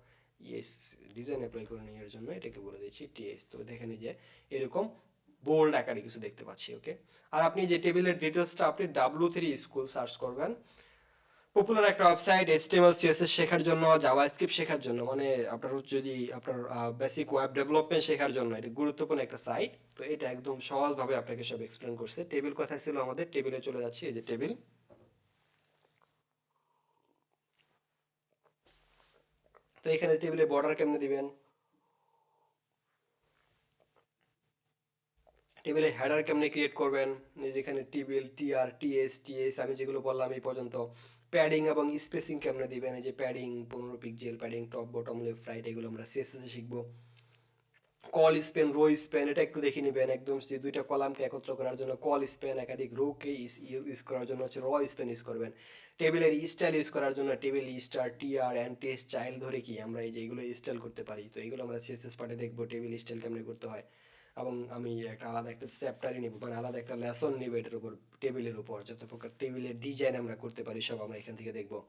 ইয়েস ডিজাইন অ্যাপ্লাই করে নিই, এর জন্য এটাকে বলে দিচ্ছি টিএস। তো দেখেন যে এরকম বোল্ড আকারে কিছু দেখতে পাচ্ছি। ওকে, আর আপনি যে টেবিলের ডিটেলসটা আপনি ডাব্লিউ3 স্কুল সার্চ করবেন, পপুলার একটা ওয়েবসাইট, এইচটিএমএল সিএসএস শেখার জন্য, জাভাস্ক্রিপ্ট শেখার জন্য, মানে আপনার যদি আপনার বেসিক ওয়েব ডেভেলপমেন্ট শেখার জন্য এটা গুরুত্বপূর্ণ একটা সাইট। তো এটা একদম সহজভাবে আপনাকে সব এক্সপ্লেন করছে। টেবিল কোথায় ছিল আমাদের, টেবিলে চলে যাচ্ছি, এই যে টেবিল। তো এখানে টেবিলে বর্ডার কেমনে দিবেন, টেবিলে হেডার কেমনে ক্রিয়েট করবেন, এই যেখানে টেবিল টিআর টিএস টিএস আমি যেগুলো বললাম এই পর্যন্ত, প্যাডিং এবং স্পেসিং কেমনে দিবেন, এই যে padding 15 pixel, padding top bottom left right, এগুলো আমরা সিএসএস এ শিখবো। কল স্পেন, রো স্পেন, এটা একটু দেখে নেবেন, একদম যে দুইটা কলামকে একত্র করার জন্য কল স্পেন, একাধিক রোকে ইউজ করার জন্য হচ্ছে র স্পেন ইউজ করবেন। টেবিলের স্টাইল ইউজ করার জন্য table star TR anti style ধরে কি আমরা এই যে এগুলো স্টাইল করতে পারি। তো এগুলো আমরা সিএসএস পার্টে দেখবো টেবিল স্টাইল কেমনে করতে হয়। এবং আমি একটা আলাদা একটা চ্যাপ্টারই নিব, মানে আলাদা একটা লেসন নিব এটার উপর, টেবিলের উপর যত প্রকার টেবিলের ডিজাইন আমরা করতে পারি সব আমরা এখান থেকে দেখবো।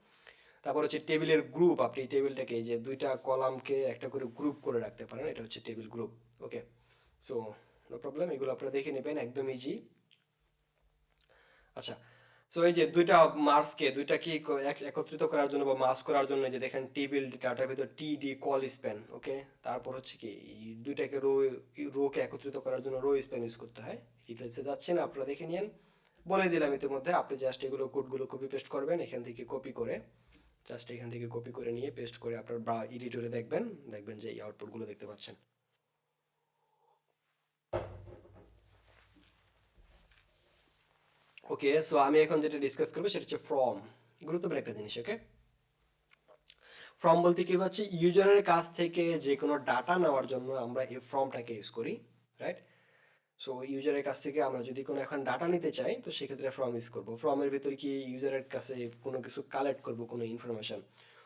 তারপর হচ্ছে টেবিলের গ্রুপ, আপনি টেবিলটাকে এই যে দুইটা কলামকে একটা করে গ্রুপ করে রাখতে পারেন, এটা হচ্ছে টেবিল গ্রুপ। ওকে, সো নো প্রবলেম, এগুলো আপনারা দেখে নেবেন, একদম ইজি। আচ্ছা, সো এই যে দুইটা মার্কসকে দুইটা কি একত্রিত করার জন্য বা মার্জ করার জন্য, যে দেখেন টেবিল ডাটার ভিতর টি ডি কল স্প্যান। ওকে, তারপর হচ্ছে কি এই দুইটাকে রোকে একত্রিত করার জন্য রো স্প্যান ইউজ করতে হয়। ডিটেলসে যাচ্ছে না, আপনারা দেখে নিন, বলে দিলাম ইতিমধ্যে। আপনি জাস্ট এগুলো কোডগুলো কপি পেস্ট করবেন এখান থেকে, কপি করে জাস্ট এখান থেকে কপি করে নিয়ে পেস্ট করে আপনার বা এডিটরে দেখবেন, দেখবেন যে এই আউটপুটগুলো দেখতে পাচ্ছেন। ওকে, সো আমি এখন যেটা ডিসকাস করবো সেটা হচ্ছে ফর্ম, গুরুত্বপূর্ণ একটা জিনিস। ওকে, ফর্ম বলতে কি হচ্ছে ইউজারের কাছ থেকে যে কোনো ডাটা নেওয়ার জন্য আমরা এই ফর্মটাকে ইউজ করি, রাইট? সো ইউজারের কাছ থেকে আমরা যদি কোনো এখন ডাটা নিতে চাই, তো সেক্ষেত্রে ফর্ম ইউজ করবো। ফর্মের ভিতরে কি ইউজারের কাছে কোনো কিছু কালেক্ট করবো, কোনো ইনফরমেশন।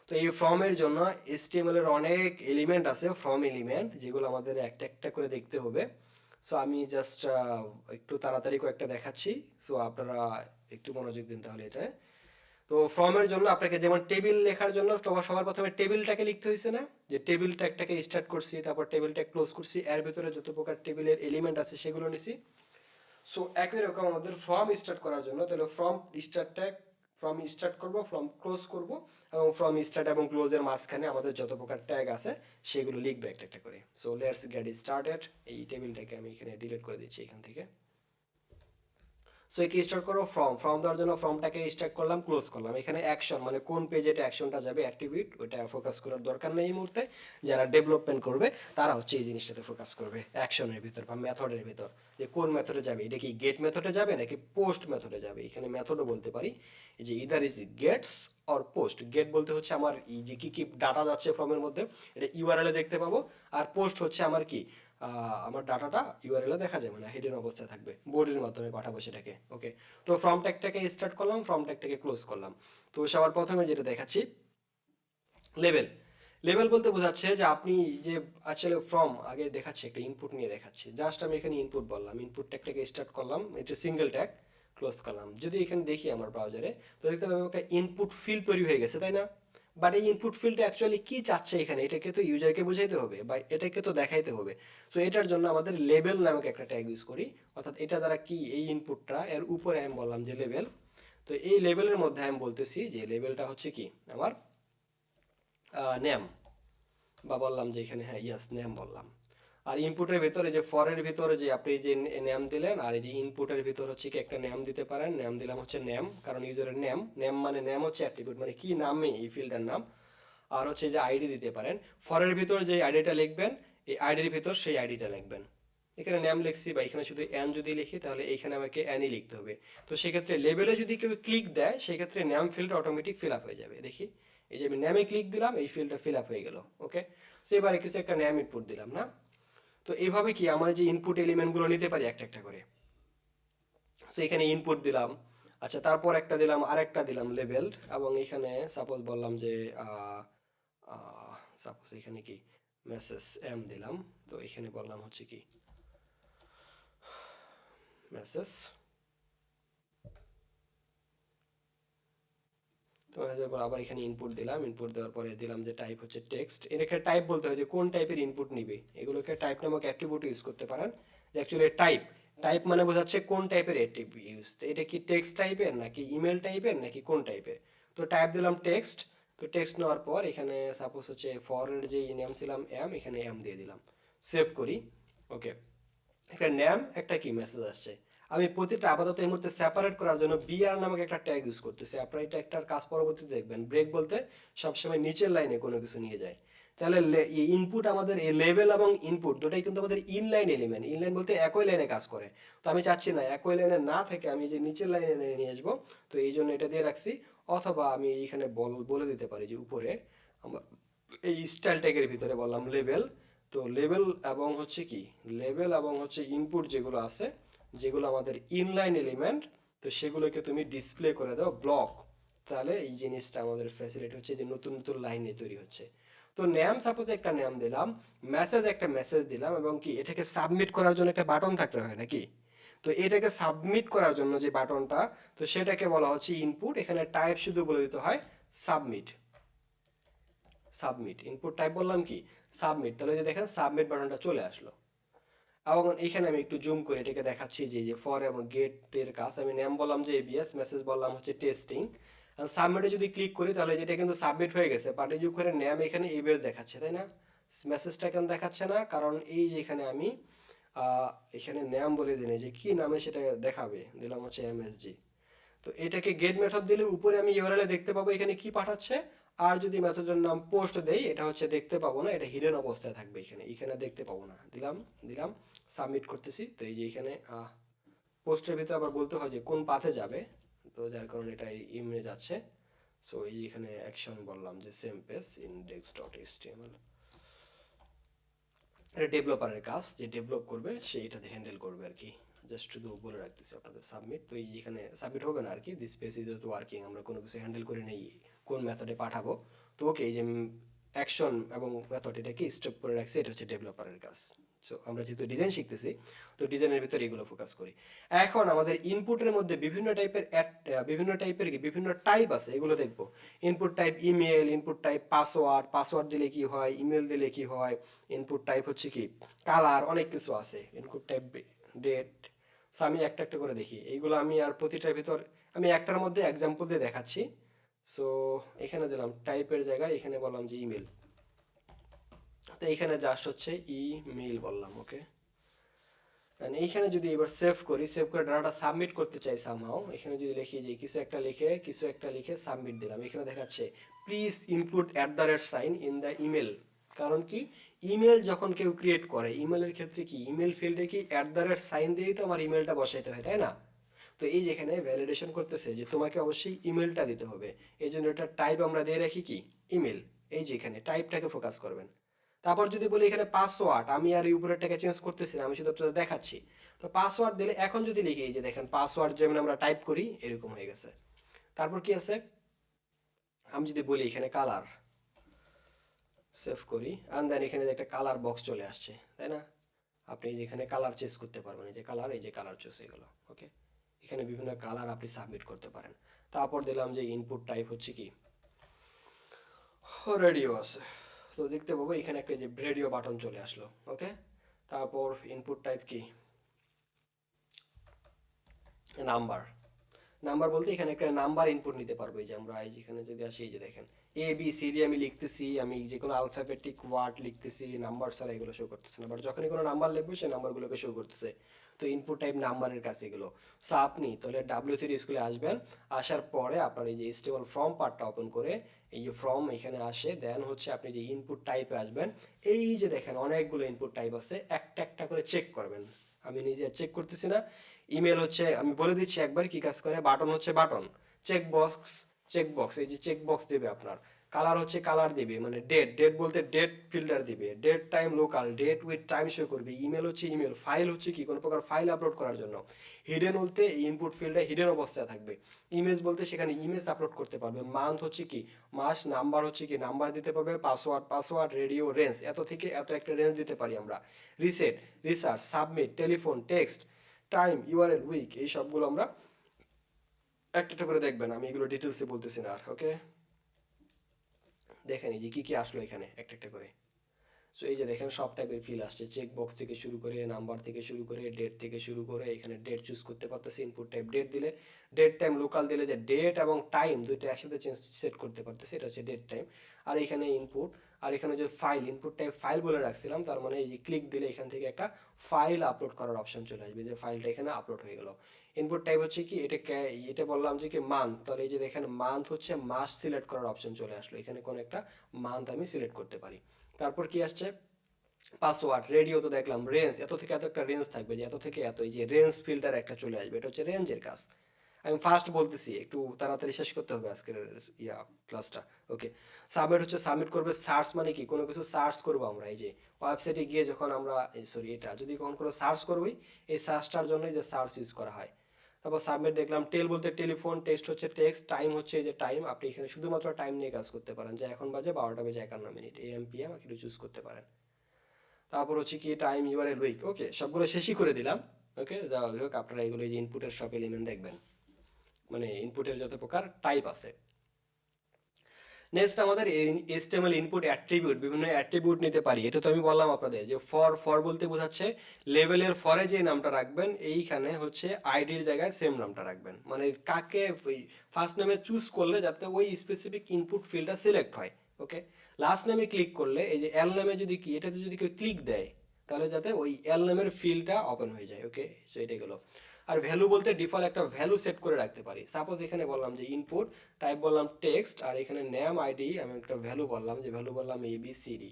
তো এই ফর্মের জন্য HTML এর অনেক এলিমেন্ট আছে, ফর্ম এলিমেন্ট, যেগুলো আমাদের একটা একটা করে দেখতে হবে। সো আমি জাস্ট একটু তাড়াতাড়ি কয়েকটা দেখাচ্ছি, সো আপনারা একটু মনোযোগ দিন তাহলে এটা। তো ফর্মের জন্য আপনাকে যেমন টেবিল লেখার জন্য সবার প্রথমে টেবিলটাকে লিখতে হয়েছে না, যে টেবিলটা একটাকে স্টার্ট করছি, তারপর টেবিলটা ক্লোজ করছি, এর ভিতরে যত প্রকার টেবিলের এলিমেন্ট আছে সেগুলো নিছি। সো একই রকম আমাদের ফর্ম স্টার্ট করার জন্য তাহলে ফর্ম স্টার্ট করব, ফর্ম ক্লোজ করব, এবং ফর্ম স্টার্ট এবং ক্লোজের মাঝখানে আমাদের যত প্রকার ট্যাগ আছে সেগুলো লিখবে একটা একটা করে। সো লেটস গেট স্টার্টেড, এই টেবিলটাকে আমি এখানে ডিলিট করে দিচ্ছি এখান থেকে। সো একে স্টার্ট করো ফর্ম দেওয়ার জন্য ফর্মটাকে স্টার্ট করলাম, ক্লোজ করলাম। এখানে অ্যাকশন মানে কোন পেজে এটা অ্যাকশনটা যাবে, অ্যাট্রিবিউট, ওইটা ফোকাস করার দরকার নেই এই মুহূর্তে। যারা ডেভেলপমেন্ট করবে তারা হচ্ছে এই জিনিসটাতে ফোকাস করবে, অ্যাকশনের ভিতর বা মেথডের ভিতর, যে কোন মেথডে যাবে, এটা কি গেট মেথডে যাবে নাকি পোস্ট মেথডে যাবে। এখানে মেথডও বলতে পারি, এই যে either is gets or post. Get বলতে হচ্ছে আমার এই যে কি কি ডাটা যাচ্ছে ফর্মের মধ্যে, এটা ইউআরএল এ দেখতে পাবো। আর পোস্ট হচ্ছে আমার কি আমার ডাটাটা ইউআরএল এ দেখা যাবে না, হিডেন অবস্থায় থাকবে, বোর্ডের মাধ্যমে পাঠাবো সেটাকে। ওকে, তো ফ্রম ট্যাগটাকে স্টার্ট করলাম, ফ্রম ট্যাগটাকে ক্লোজ করলাম। তো সবার প্রথমে যেটা দেখাচ্ছি, লেভেল। লেভেল বলতে বোঝাচ্ছে যে আপনি যে আসলে ফ্রম আগে দেখাচ্ছে একটা ইনপুট নিয়ে দেখাচ্ছে, জাস্ট আমি এখানে ইনপুট বললাম, ইনপুট ট্যাগটাকে স্টার্ট করলাম, এটা সিঙ্গেল ট্যাগ, ক্লোজ করলাম। যদি এখানে দেখি আমার ব্রাউজারে, তো দেখতে পাবো একটা ইনপুট ফিল্ড তৈরি হয়ে গেছে, তাই না? বাট এই ইনপুট ফিল্ডটা অ্যাকচুয়ালি কি চাচ্ছে এখানে, এটাকে তো ইউজারকে বোঝাইতে হবে বা এটাকে তো দেখাইতে হবে। তো এটার জন্য আমাদের লেভেল নামক একটা ট্যাগ ইউজ করি, অর্থাৎ এটা দ্বারা কি এই ইনপুটটা এর উপরে আমি বললাম যে লেভেল। তো এই লেভেলের মধ্যে আমি বলতেছি যে লেভেলটা হচ্ছে কি আমার নেম, বা বললাম যে এখানে হ্যাঁ ইয়াস নেম বললাম। আর ইনপুটের ভিতরে যে ফরের ভিতরে যে আপনি যে নেম দিলেন, আর এই যে ইনপুটের ভিতর হচ্ছে কি একটা নেম দিতে পারেন, নেম দিলাম হচ্ছে নেম, কারণ ইউজারের নেম, নেম মানে নেম হচ্ছে অ্যাট্রিবিউট মানে কি নামে এই ফিল্ডের নাম। আর হচ্ছে যে আইডি দিতে পারেন, ফরের ভিতর যে আইডিটা লিখবেন, এই আইডির ভিতর সেই আইডিটা লিখবেন। এখানে নেম লিখছি বা এখানে শুধু এন যদি লিখি তাহলে এখানে আমাকে এনই লিখতে হবে। তো সেক্ষেত্রে লেভেলে যদি কেউ ক্লিক দেয় সেক্ষেত্রে name field automatic fill up হয়ে যাবে। দেখি এই যে আমি নেমে ক্লিক দিলাম, এই ফিল্ডটা ফিল আপ হয়ে গেল। ওকে, সো এবারে কিছু একটা নেম ইনপুট দিলাম না। তো এইভাবে কি আমরা যে ইনপুট এলিমেন্টগুলো নিতে পারি একটা একটা করে। সো এখানে ইনপুট দিলাম, আচ্ছা তারপর একটা দিলাম, আরেকটা দিলাম লেভেল, এবং এখানে সাপোজ বললাম যে সাপোজ এখানে কি মেসেজ এম দিলাম। তো এখানে বললাম হচ্ছে কি মেসেজ। তো আবার এখানে ইনপুট দিলাম, ইনপুট দেওয়ার পরে দিলাম যে টাইপ হচ্ছে টেক্সট। এটাকে টাইপ বলতে হয় যে কোন টাইপের ইনপুট নিবে, এগুলোকে টাইপ নামক অ্যাট্রিবিউট ইউজ করতে পারেন। যে অ্যাকচুয়ালি টাইপ, টাইপ মানে বোঝাচ্ছে কোন টাইপের অ্যাট্রিবিউট ইউজ, এটা কি টেক্সট টাইপের নাকি ইমেল টাইপের নাকি কোন টাইপের। তো টাইপ দিলাম টেক্সট। তো টেক্সট নেওয়ার পর এখানে সাপোজ হচ্ছে ফর এর যে নেম ছিলাম এম, এখানে এম দিয়ে দিলাম, সেভ করি। ওকে, একটা নেম একটা কি মেসেজ আসছে। আমি প্রতিটা আপাতত এই মুহূর্তে সেপারেট করার জন্য বিআর নামক একটা ট্যাগ ইউজ করতেছি। আপনারা এটা একটার কাজ পরবর্তীতে দেখবেন, ব্রেক বলতে সবসময় নিচের লাইনে কোনো কিছু নিয়ে যায়। তাহলে এই ইনপুট আমাদের এই লেভেল এবং ইনপুট দুটাই কিন্তু আমাদের ইনলাইন এলিমেন্ট, ইনলাইন বলতে একই লাইনে কাজ করে। তো আমি চাচ্ছি না একই লাইনে না থেকে আমি যে নিচের লাইনে নিয়ে আসবো, তো এই জন্য এটা দিয়ে রাখছি। অথবা আমি এইখানে বলে দিতে পারি যে উপরে আমার এই স্টাইল ট্যাগের ভিতরে বললাম লেভেল। তো লেভেল এবং হচ্ছে কি লেভেল এবং হচ্ছে ইনপুট যেগুলো আছে, যেগুলো আমাদের ইনলাইন এলিমেন্ট, তো সেগুলোকে তুমি ডিসপ্লে করে দাও ব্লক। তাহলে এই জিনিসটা আমাদের ফ্যাসিলিটি হচ্ছে যে নতুন নতুন লাইনে তৈরি হচ্ছে। তো নেম সাপোজ একটা নেম দিলাম, মেসেজ একটা মেসেজ দিলাম, এবং কি এটাকে সাবমিট করার জন্য একটা বাটন থাকতে হয় নাকি। তো এটাকে সাবমিট করার জন্য যে বাটনটা, তো সেটাকে বলা হচ্ছে ইনপুট। এখানে টাইপ শুধু বলে দিতে হয় সাবমিট। সাবমিট ইনপুট টাইপ বললাম কি সাবমিট, তাহলে যে দেখেন সাবমিট বাটনটা চলে আসলো। এবং এখানে আমি একটু জুম করে এটাকে দেখাচ্ছি যে যে ফর এবং গেট এর কাজ, আমি নেম বললাম যে এবিএস, মেসেজ বললাম হচ্ছে টেস্টিং। সাবমিটে যদি ক্লিক করি তাহলে যেটা কিন্তু সাবমিট হয়ে গেছে, বাট এই যে করে নেম এখানে এবিএস দেখাচ্ছে, তাই না? মেসেজটা কেন দেখাচ্ছে না, কারণ এই যে এখানে আমি এখানে নেম বলে দিই যে কি নামে সেটা দেখাবে, দিলাম হচ্ছে এমএসজি। তো এটাকে গেট মেথড দিলে উপরে আমি ইউআরএল দেখতে পাবো এখানে কি পাঠাচ্ছে। আর যদি মেথডের নাম পোস্ট দেই এটা হচ্ছে দেখতে পাবো না, এটা হিডেন অবস্থায় থাকবে, এখানে এখানে দেখতে পাবো না। দিলাম, দিলাম, সাবমিট করতেছি। তো এই যে এখানে পোস্টের ভিতরে আবার বলতে হয় যে কোন পাথে যাবে, তো যার কারণে এটা ইমেজ যাচ্ছে। সো এই যে এখানে অ্যাকশন বললাম যে same page index dot HTML. এটা ডেভেলপারের কাজ, যে ডেভেলপ করবে সে এটা হ্যান্ডেল করবে আর কি। জাস্ট শুধু বলে রাখতেছি আপনাদের সাবমিট। তো এই এখানে সাবমিট হবে না আর কি, দিস পেজ ইজ ওয়ার্কিং, আমরা কোনো কিছু হ্যান্ডেল করে নেই কোন মেথডে পাঠাবো। তো ওকে, এই যে অ্যাকশন এবং মেথড এটাকে স্টপ করে রাখছি, এটা হচ্ছে ডেভেলপারের কাজ। সো আমরা যেহেতু ডিজাইন শিখতেছি, তো ডিজাইনের ভিতরে এগুলো ফোকাস করি। এখন আমাদের ইনপুটের মধ্যে বিভিন্ন টাইপের বিভিন্ন টাইপের কি বিভিন্ন টাইপ আছে, এগুলো দেখবো। Input type email, input type password, password দিলে কি হয়, ইমেল দিলে কি হয়, ইনপুট টাইপ হচ্ছে কি কালার, অনেক কিছু আছে, ইনপুট টাইপ ডেট। সো আমি একটা একটা করে দেখি এইগুলো, আমি আর প্রতিটার ভিতর আমি একটার মধ্যে এক্সাম্পল দিয়ে দেখাচ্ছি। সো এখানে দিলাম টাইপের জায়গায় এখানে বললাম যে ইমেল। তো এখানে জাস্ট হচ্ছে ইমেল বললাম। ওকে, এইখানে যদি এবার সেভ করি, সেভ করে ডাটাটা সাবমিট করতে চাই সামহাও, এখানে যদি লিখি যে কিছু একটা লিখে সাবমিট দিলাম, এখানে দেখাচ্ছে please include at the rate sign in the email. কারণ কি ইমেল যখন কেউ ক্রিয়েট করে, ইমেলের ক্ষেত্রে কি ইমেল ফিল্ডে কি অ্যাট দ্য রেট সাইন দিয়েই তো আমার ইমেলটা বসাইতে হয়, তাই না? তো এই যেখানে ভ্যালিডেশন করতেছে যে তোমাকে অবশ্যই ইমেলটা দিতে হবে, এই জন্য এটা টাইপ আমরা দিয়ে রাখি কি ইমেল। এই যে এখানে টাইপটাকে ফোকাস করবেন। তারপর যদি বলি এখানে পাসওয়ার্ড, আমি আর এই উপরেরটাকে চেঞ্জ করতেছি না, আমি শুধু আপনাদের দেখাচ্ছি। তো পাসওয়ার্ড দিলে এখন যদি লিখি, এই যে দেখেন পাসওয়ার্ড যেমন আমরা টাইপ করি এরকম হয়ে গেছে। তারপর কি আছে, আমি যদি বলি এখানে কালার, সেভ করি, অ্যান্ড দেন এখানে যে একটা কালার বক্স চলে আসছে, তাই না? আপনি যেখানে কালার চেঞ্জ করতে পারবেন, এই যে কালার, এই যে কালার চুজ হয়ে গেল। ওকে, এখানে বিভিন্ন কালার আপনি সাবমিট করতে পারেন। তারপর দিলাম যে ইনপুট টাইপ হচ্ছে কি রেডিও আছে, তো দেখতে পাবো এখানে একটা যে রেডিও বাটন চলে আসলো। ওকে, তারপর ইনপুট টাইপ কি নাম্বার। নাম্বার বলতে এখানে একটা নাম্বার ইনপুট নিতে পারবো। এই যে আমরা এই যেখানে যদি আসি, এই যে দেখেন এ বি সি ডি আমি লিখতেছি, আমি যে কোনো আলফাবেটিক ওয়ার্ড লিখতেছি, নাম্বার ছাড়া এগুলো শো করতেছে না, বাট যখনই কোনো নাম্বার লিখবো সেই নাম্বারগুলোকে শো করতেছে। তো ইনপুট টাইপ নাম্বারের কাছে এগুলো। সো আপনি তাহলে W3 স্কুলে আসবেন, আসার পরে আপনার এই যে HTML ফর্ম পার্টটা ওপেন করে এই যে ফর্ম এখানে আসে, দেন হচ্ছে আপনি যে ইনপুট টাইপে আসবেন। এই যে দেখেন অনেকগুলো ইনপুট টাইপ আছে, একটা একটা করে চেক করবেন। আমি নিজে চেক করতেছি না। ইমেল হচ্ছে, আমি বলে দিচ্ছি একবার কি কাজ করে। বাটন হচ্ছে button, check box, check box, এই যে চেক বক্স দেবে আপনার। কালার হচ্ছে কালার দিবে, মানে ডেট, ডেট বলতে ডেট ফিল্টার দিবে, date time local, date with time show করবে। ইমেল হচ্ছে ইমেল, ফাইল হচ্ছে কি কোনো প্রকার ফাইল আপলোড করার জন্য। হিডেন বলতে ইনপুট ফিল্ডে হিডেন অবস্থায় থাকবে। ইমেজ বলতে সেখানে ইমেজ আপলোড করতে পারবে। মান্থ হচ্ছে কি মাস, নাম্বার হচ্ছে কি নাম্বার দিতে পারবে, পাসওয়ার্ড, পাসওয়ার্ড, রেডিও, রেঞ্জ, এত থেকে এত একটা রেঞ্জ দিতে পারি আমরা। Reset, research, submit, telephone, text, time, URL, week, এই সবগুলো আমরা একটা একটা করে দেখবেন, আমি এগুলো ডিটেলসে বলতেছি না আর। ওকে, দেখেন এই যে কি কি আসলো এখানে একটা একটা করে। সো এই যে দেখেন সব টাইপের ফিল আসছে, চেক বক্স থেকে শুরু করে, নাম্বার থেকে শুরু করে, ডেট থেকে শুরু করে, এখানে ডেট চুজ করতে পারতেছি। ইনপুট টাইপ ডেট দিলে, ডেট টাইম লোকাল দিলে যে ডেট এবং টাইম দুটো একসাথে চেঞ্জ সেট করতে পারতেছি, এটা হচ্ছে ডেট টাইম। আর এখানে ইনপুট, আর এখানে যে ফাইল, ইনপুট টাইপ ফাইল বলে রাখছিলাম, তার মানে এই যে ক্লিক দিলে এখান থেকে একটা ফাইল আপলোড করার অপশন চলে আসবে, যে ফাইলটা এখানে আপলোড হয়ে গেল। ইনপুট টাইপ হচ্ছে কি এটা, এটা বললাম যে কি মান্থ, তাহলে এই যে দেখেন মান্থ হচ্ছে মাস সিলেক্ট করার অপশন চলে আসলো, এখানে কোনো একটা মান্থ আমি সিলেক্ট করতে পারি। তারপর কি আসছে, পাসওয়ার্ড, রেডিও তো দেখলাম, রেঞ্জ, এত থেকে এত একটা রেঞ্জ থাকবে, যে এত থেকে এত, এই যে রেঞ্জ ফিল্টার একটা চলে আসবে, এটা হচ্ছে রেঞ্জের কাজ। আমি ফার্স্ট বলতেছি, একটু তাড়াতাড়ি শেষ করতে হবে আজকের ক্লাসটা। ওকে, সাবমিট হচ্ছে সাবমিট করবে। সার্চ মানে কি কোনো কিছু সার্চ করবো আমরা, এই যে ওয়েবসাইটে গিয়ে যখন আমরা, সরি এটা যদি কখন কোনো সার্চ করবোই, এই সার্চটার জন্য যে সার্চ ইউজ করা হয়। তারপর সাবমিট দেখলাম। টেল বলতে টেলিফোন, টেক্সট হচ্ছে টেক্সট, টাইম হচ্ছে এই যে টাইম, আপনি এখানে শুধুমাত্র টাইম নিয়ে কাজ করতে পারেন, যে এখন বাজে 12টা বেজে 51 মিনিট, AM PM একটু চুজ করতে পারেন। তারপর হচ্ছে কি টাইম, ইউআরএল, উইক। ওকে, সবগুলো শেষই করে দিলাম। ওকে, যা হোক আপনারা এগুলো এই যে ইনপুটের সব এলিমেন্ট দেখবেন, মানে ইনপুটের যত প্রকার টাইপ আছে। নেক্সট আমাদের HTML ইনপুট অ্যাট্রিবিউট, বিভিন্ন অ্যাট্রিবিউট নিতে পারি। এটা তো আমি বললাম আপনাদের যে ফর, ফর বলতে বোঝাচ্ছে লেভেলের ফরে যে নামটা রাখবেন, এইখানে হচ্ছে আইডির জায়গায় সেম নামটা রাখবেন, মানে কাকে ওই ফার্স্ট নেমে চুজ করলে যাতে ওই স্পেসিফিক ইনপুট ফিল্ডটা সিলেক্ট হয়। ওকে, লাস্ট নেমে ক্লিক করলে এই যে এল নেমে যদি কি এটাতে যদি কেউ ক্লিক দেয়, তাহলে যাতে ওই এল নেমের ফিল্ডটা ওপেন হয়ে যায়। ওকে, সো এটা গেলো। আর ভ্যালু বলতে ডিফল্ট একটা ভ্যালু সেট করে রাখতে পারি। সাপোজ এখানে বললাম যে ইনপুট টাইপ বললাম টেক্সট, আর এখানে নেম আইডি আমি একটা ভ্যালু বললাম, যে ভ্যালু বললাম ABCD,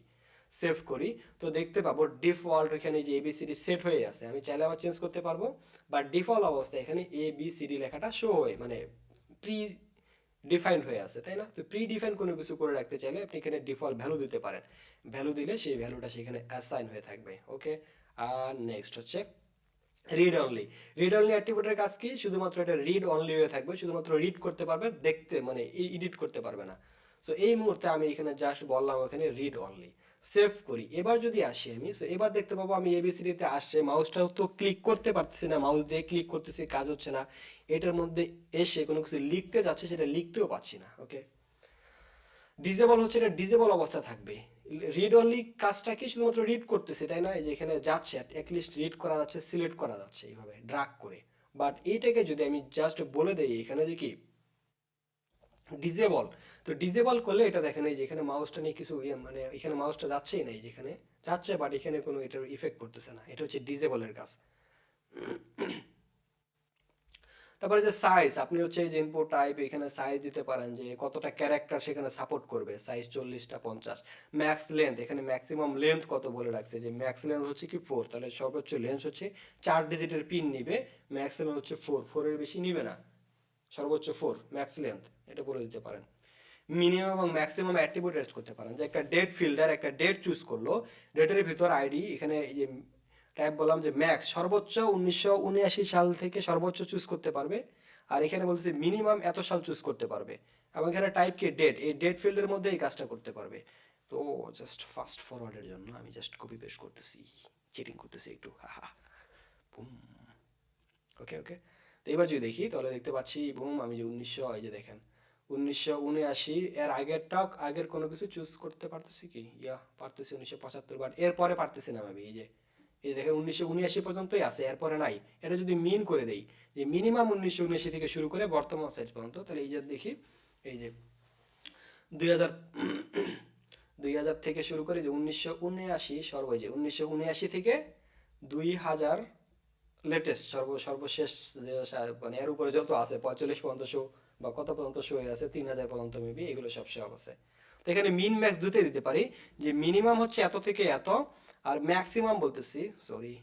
সেভ করি। তো দেখতে পাবো ডিফল্ট এখানে যে ABCD সেট হয়ে আছে। আমি চাইলে আবার চেঞ্জ করতে পারবো, বাট ডিফল্ট অবস্থায় এখানে ABCD লেখাটা শো হয়, মানে প্রি ডিফাইন্ড হয়ে আছে, তাই না? তো প্রি ডিফাইন কোনো কিছু করে রাখতে চাইলে আপনি এখানে ডিফল্ট ভ্যালু দিতে পারেন। ভ্যালু দিলে সেই ভ্যালুটা সেখানে অ্যাসাইন হয়ে থাকবে। ওকে, আর নেক্সট হচ্ছে রিড অনলি। রিড অনলি অ্যাট্রিবিউটের কাজ কি, শুধুমাত্র এটা রিড অনলি হয়ে থাকবে, শুধুমাত্র রিড করতে পারবে, দেখতে মানে এডিট করতে পারবে না। সো এই মুহূর্তে আমি এখানে জাস্ট বললাম এখানে রিড অনলি, সেভ করি। এবার যদি আসি আমি, সো এবার দেখতে পাবো আমি ABCD তে আসছে, মাউসটা তো ক্লিক করতে পারতেছি না, মাউস দিয়ে ক্লিক করতেছি কাজ হচ্ছে না। এটার মধ্যে এসে কোনো কিছু লিখতে যাচ্ছে, সেটা লিখতেও পাচ্ছি না। ওকে, ডিজেবল হচ্ছে, এটা ডিজেবল অবস্থা থাকবে। রিড অনলি কাজটা কি শুধুমাত্র রিড করতেছে, তাই না? এই যে এখানে যাচ্ছে অ্যাটলিস্ট রিড করা যাচ্ছে, সিলেক্ট করা যাচ্ছে এইভাবে ড্রাগ করে। বাট এইটাকে যদি আমি জাস্ট বলে দেই এখানে যে কি ডিজেবল, তো ডিজেবল করলে এটা দেখেন এই যে এখানে মাউসটা নিয়ে কিছু মানে এখানে মাউসটা যাচ্ছেই না, এই যেখানে যাচ্ছে বাট এখানে কোনো এটার ইফেক্ট পড়তেছে না, এটা হচ্ছে ডিজেবলের কাজ। তারপরে যে সাইজ, আপনি হচ্ছে এই যে ইনপুট টাইপ এখানে সাইজ দিতে পারেন, যে কতটা ক্যারেক্টার সেখানে সাপোর্ট করবে, সাইজ 40টা 50। ম্যাক্স লেন্থ, এখানে ম্যাক্সিমাম লেন্থ কত বলে রাখছে, যে ম্যাক্স লেন্থ হচ্ছে কি 4, তাহলে সর্বোচ্চ লেন্থ হচ্ছে 4 ডিজিটের পিন নিবে, ম্যাক্স লেন্থ হচ্ছে 4, 4 এর বেশি নিবে না, সর্বোচ্চ 4 ম্যাক্স লেন্থ, এটা বলে দিতে পারেন। মিনিমাম এবং ম্যাক্সিমাম অ্যাট্রিবিউট অ্যাড করতে পারেন। যে একটা ডেট ফিল্ডার একটা ডেট চুজ করলো, ডেটের ভিতর আইডি, এখানে এই যে টাইপ বললাম যে ম্যাক্স সর্বোচ্চ 1979 সাল থেকে সর্বোচ্চ চুজ করতে পারবে, আর এখানে বলছে মিনিমাম এত সাল চুজ করতে পারবে, এবং এখানে টাইপ কি ডেট, এই ডেট ফিল্ডের মধ্যে এই কাজটা করতে পারবে। তো জাস্ট ফাস্ট ফরওয়ার্ডের জন্য আমি জাস্ট কপি পেস্ট করতেছি, চিটিং করতেছি একটু, বুম। ওকে ওকে, তো এবার যদি দেখি তাহলে দেখতে পাচ্ছি বুম, আমি যে 1900, এই যে দেখেন 1979, এর আগেরটাও, আগের কোনো কিছু চুজ করতে পারতেছি কি, পারতেছি 1975, বাট এরপরে পারতেছি না আমি। এই দেখেন 1979 পর্যন্তই আছে, এরপরে নাই। এটা যদি মিন করে দেই যে মিনিমাম 1979 থেকে শুরু করে বর্তমান সাইজ পর্যন্ত, তাহলে এই যে দেখি, এই যে 2000, 2000 থেকে শুরু করে যে 1979 এই যে 1979 থেকে 2000 লেটেস্ট সর্বশেষ যে মানে এর উপরে যত আছে 45 পর্যন্ত শো, বা কত পর্যন্ত শো হয়ে আছে 3000 পর্যন্ত মেবি, এগুলো সব শো আছে। তো এখানে মিন ম্যাক্স দুটোই দিতে পারি, যে মিনিমাম হচ্ছে এত থেকে এত, আর ম্যাক্সিমাম বলতেছি, সরি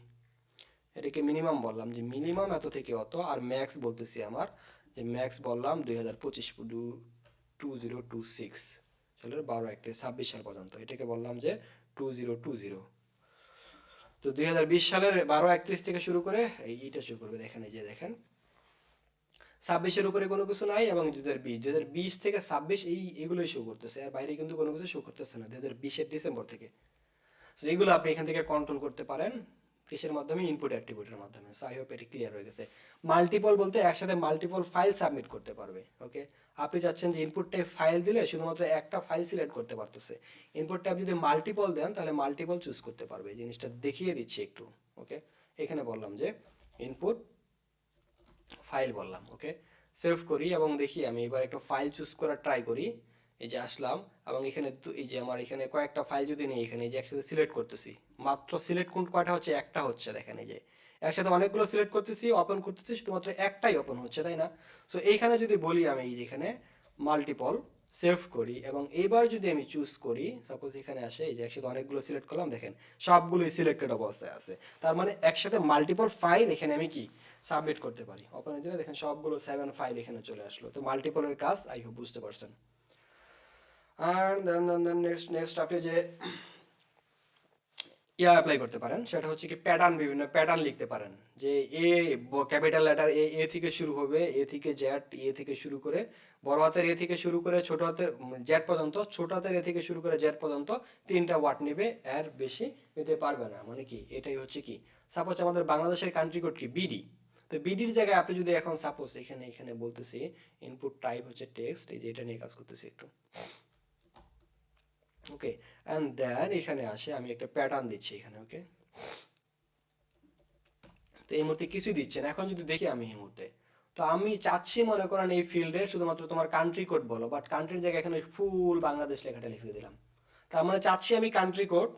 এটাকে মিনিমাম বললাম যে মিনিমাম এত থেকে অত, আর ম্যাক্স বলতেছি আমার, যে ম্যাক্স বললাম 2025, 2026, চলো 12/31/26 সাল পর্যন্ত, এটাকে বললাম যে 2020। তো 2020 সালের 12/31 থেকে শুরু করে এইটা শুরু করবে, দেখেন এই যে দেখেন 26-এর উপরে কোনো কিছু নাই, এবং 2020 থেকে 26 এগুলোই শো করতেছে, আর বাইরে কিন্তু কোনো কিছু শো করতেছে না 2020-এর ডিসেম্বর থেকে। সো এইগুলো আপনি এখান থেকে কন্ট্রোল করতে পারেন কিসের মাধ্যমে, ইনপুট অ্যাট্রিবিউটের মাধ্যমে। সো আই হোপ এটা ক্লিয়ার হয়ে গেছে। মাল্টিপল বলতে একসাথে মাল্টিপল ফাইল সাবমিট করতে পারবে। ওকে, আপনি চাচ্ছেন যে ইনপুট টাইপ ফাইল দিলে শুধুমাত্র একটা ফাইল সিলেক্ট করতে পারতেছে, ইনপুট টাইপ যদি মাল্টিপল দেন তাহলে মাল্টিপল চুজ করতে পারবে। এই জিনিসটা দেখিয়ে দিচ্ছি একটু। ওকে, এখানে বললাম যে ইনপুট ফাইল বললাম, ওকে সেভ করি এবং দেখি, আমি এবার একটা ফাইল চুজ করার ট্রাই করি। এই যে আসলাম, এবং এখানে এই যে আমার এখানে কয়েকটা ফাইল যদি নেই, এখানে এই যে একসাথে সিলেক্ট করতেছি, মাত্র সিলেক্ট কোন কয়টা হচ্ছে, একটা হচ্ছে, দেখেন এই যে একসাথে অনেকগুলো সিলেক্ট করতেছি, ওপেন করতেছি, শুধুমাত্র একটাই ওপেন হচ্ছে, তাই না? সো এইখানে যদি বলি আমি এই যেখানে মাল্টিপল সেভ করি, এবং এইবার যদি আমি চুজ করি, সাপোজ এখানে আসে, এই যে একসাথে অনেকগুলো সিলেক্ট করলাম, দেখেন সবগুলোই সিলেক্টেড অবস্থায় আছে, তার মানে একসাথে মাল্টিপল ফাইল এখানে আমি কি সাবমিট করতে পারি। ওপেনে দিলে দেখেন সবগুলো 7 ফাইল এখানে চলে আসলো। তো মাল্টিপলের কাজ আই হোপ বুঝতে পারছেন। আর দেন নেক্সট আপনি যে অ্যাপ্লাই করতে পারেন, সেটা হচ্ছে কি প্যাটার্ন, বিভিন্ন প্যাটার্ন লিখতে পারেন, যে এ ক্যাপিটাল লেটার এ থেকে শুরু হবে, এ থেকে জেড, এ থেকে শুরু করে বড় হাতের এ থেকে শুরু করে ছোট হাতের জেড পর্যন্ত, ছোট হাতের এ থেকে শুরু করে জেড পর্যন্ত 3টা ওয়ার্ড নেবে, এর বেশি নিতে পারবে না। মানে কি, এটাই হচ্ছে কি, সাপোজ আমাদের বাংলাদেশের কান্ট্রি কোড কি বিডি, তো বিডির জায়গায় আপনি যদি এখন সাপোজ এখানে এখানে বলতেছি ইনপুট টাইপ হচ্ছে টেক্সট, এই যে এটা নিয়ে কাজ করতেছি একটু। ওকে, অ্যান্ড দেন এখানে আসে আমি একটা প্যাটার্ন দিচ্ছি এখানে। ওকে, তো এই মুহূর্তে কিছুই দিচ্ছে না। এখন যদি দেখি আমি এই মুহূর্তে, তো আমি চাচ্ছি মনে করেন এই ফিল্ডে শুধুমাত্র তোমার কান্ট্রি কোড বলো, বাট কান্ট্রির জায়গায় এখানে ফুল বাংলাদেশ লেখাটা লিখে দিলাম। তার মানে চাচ্ছি আমি কান্ট্রি কোড,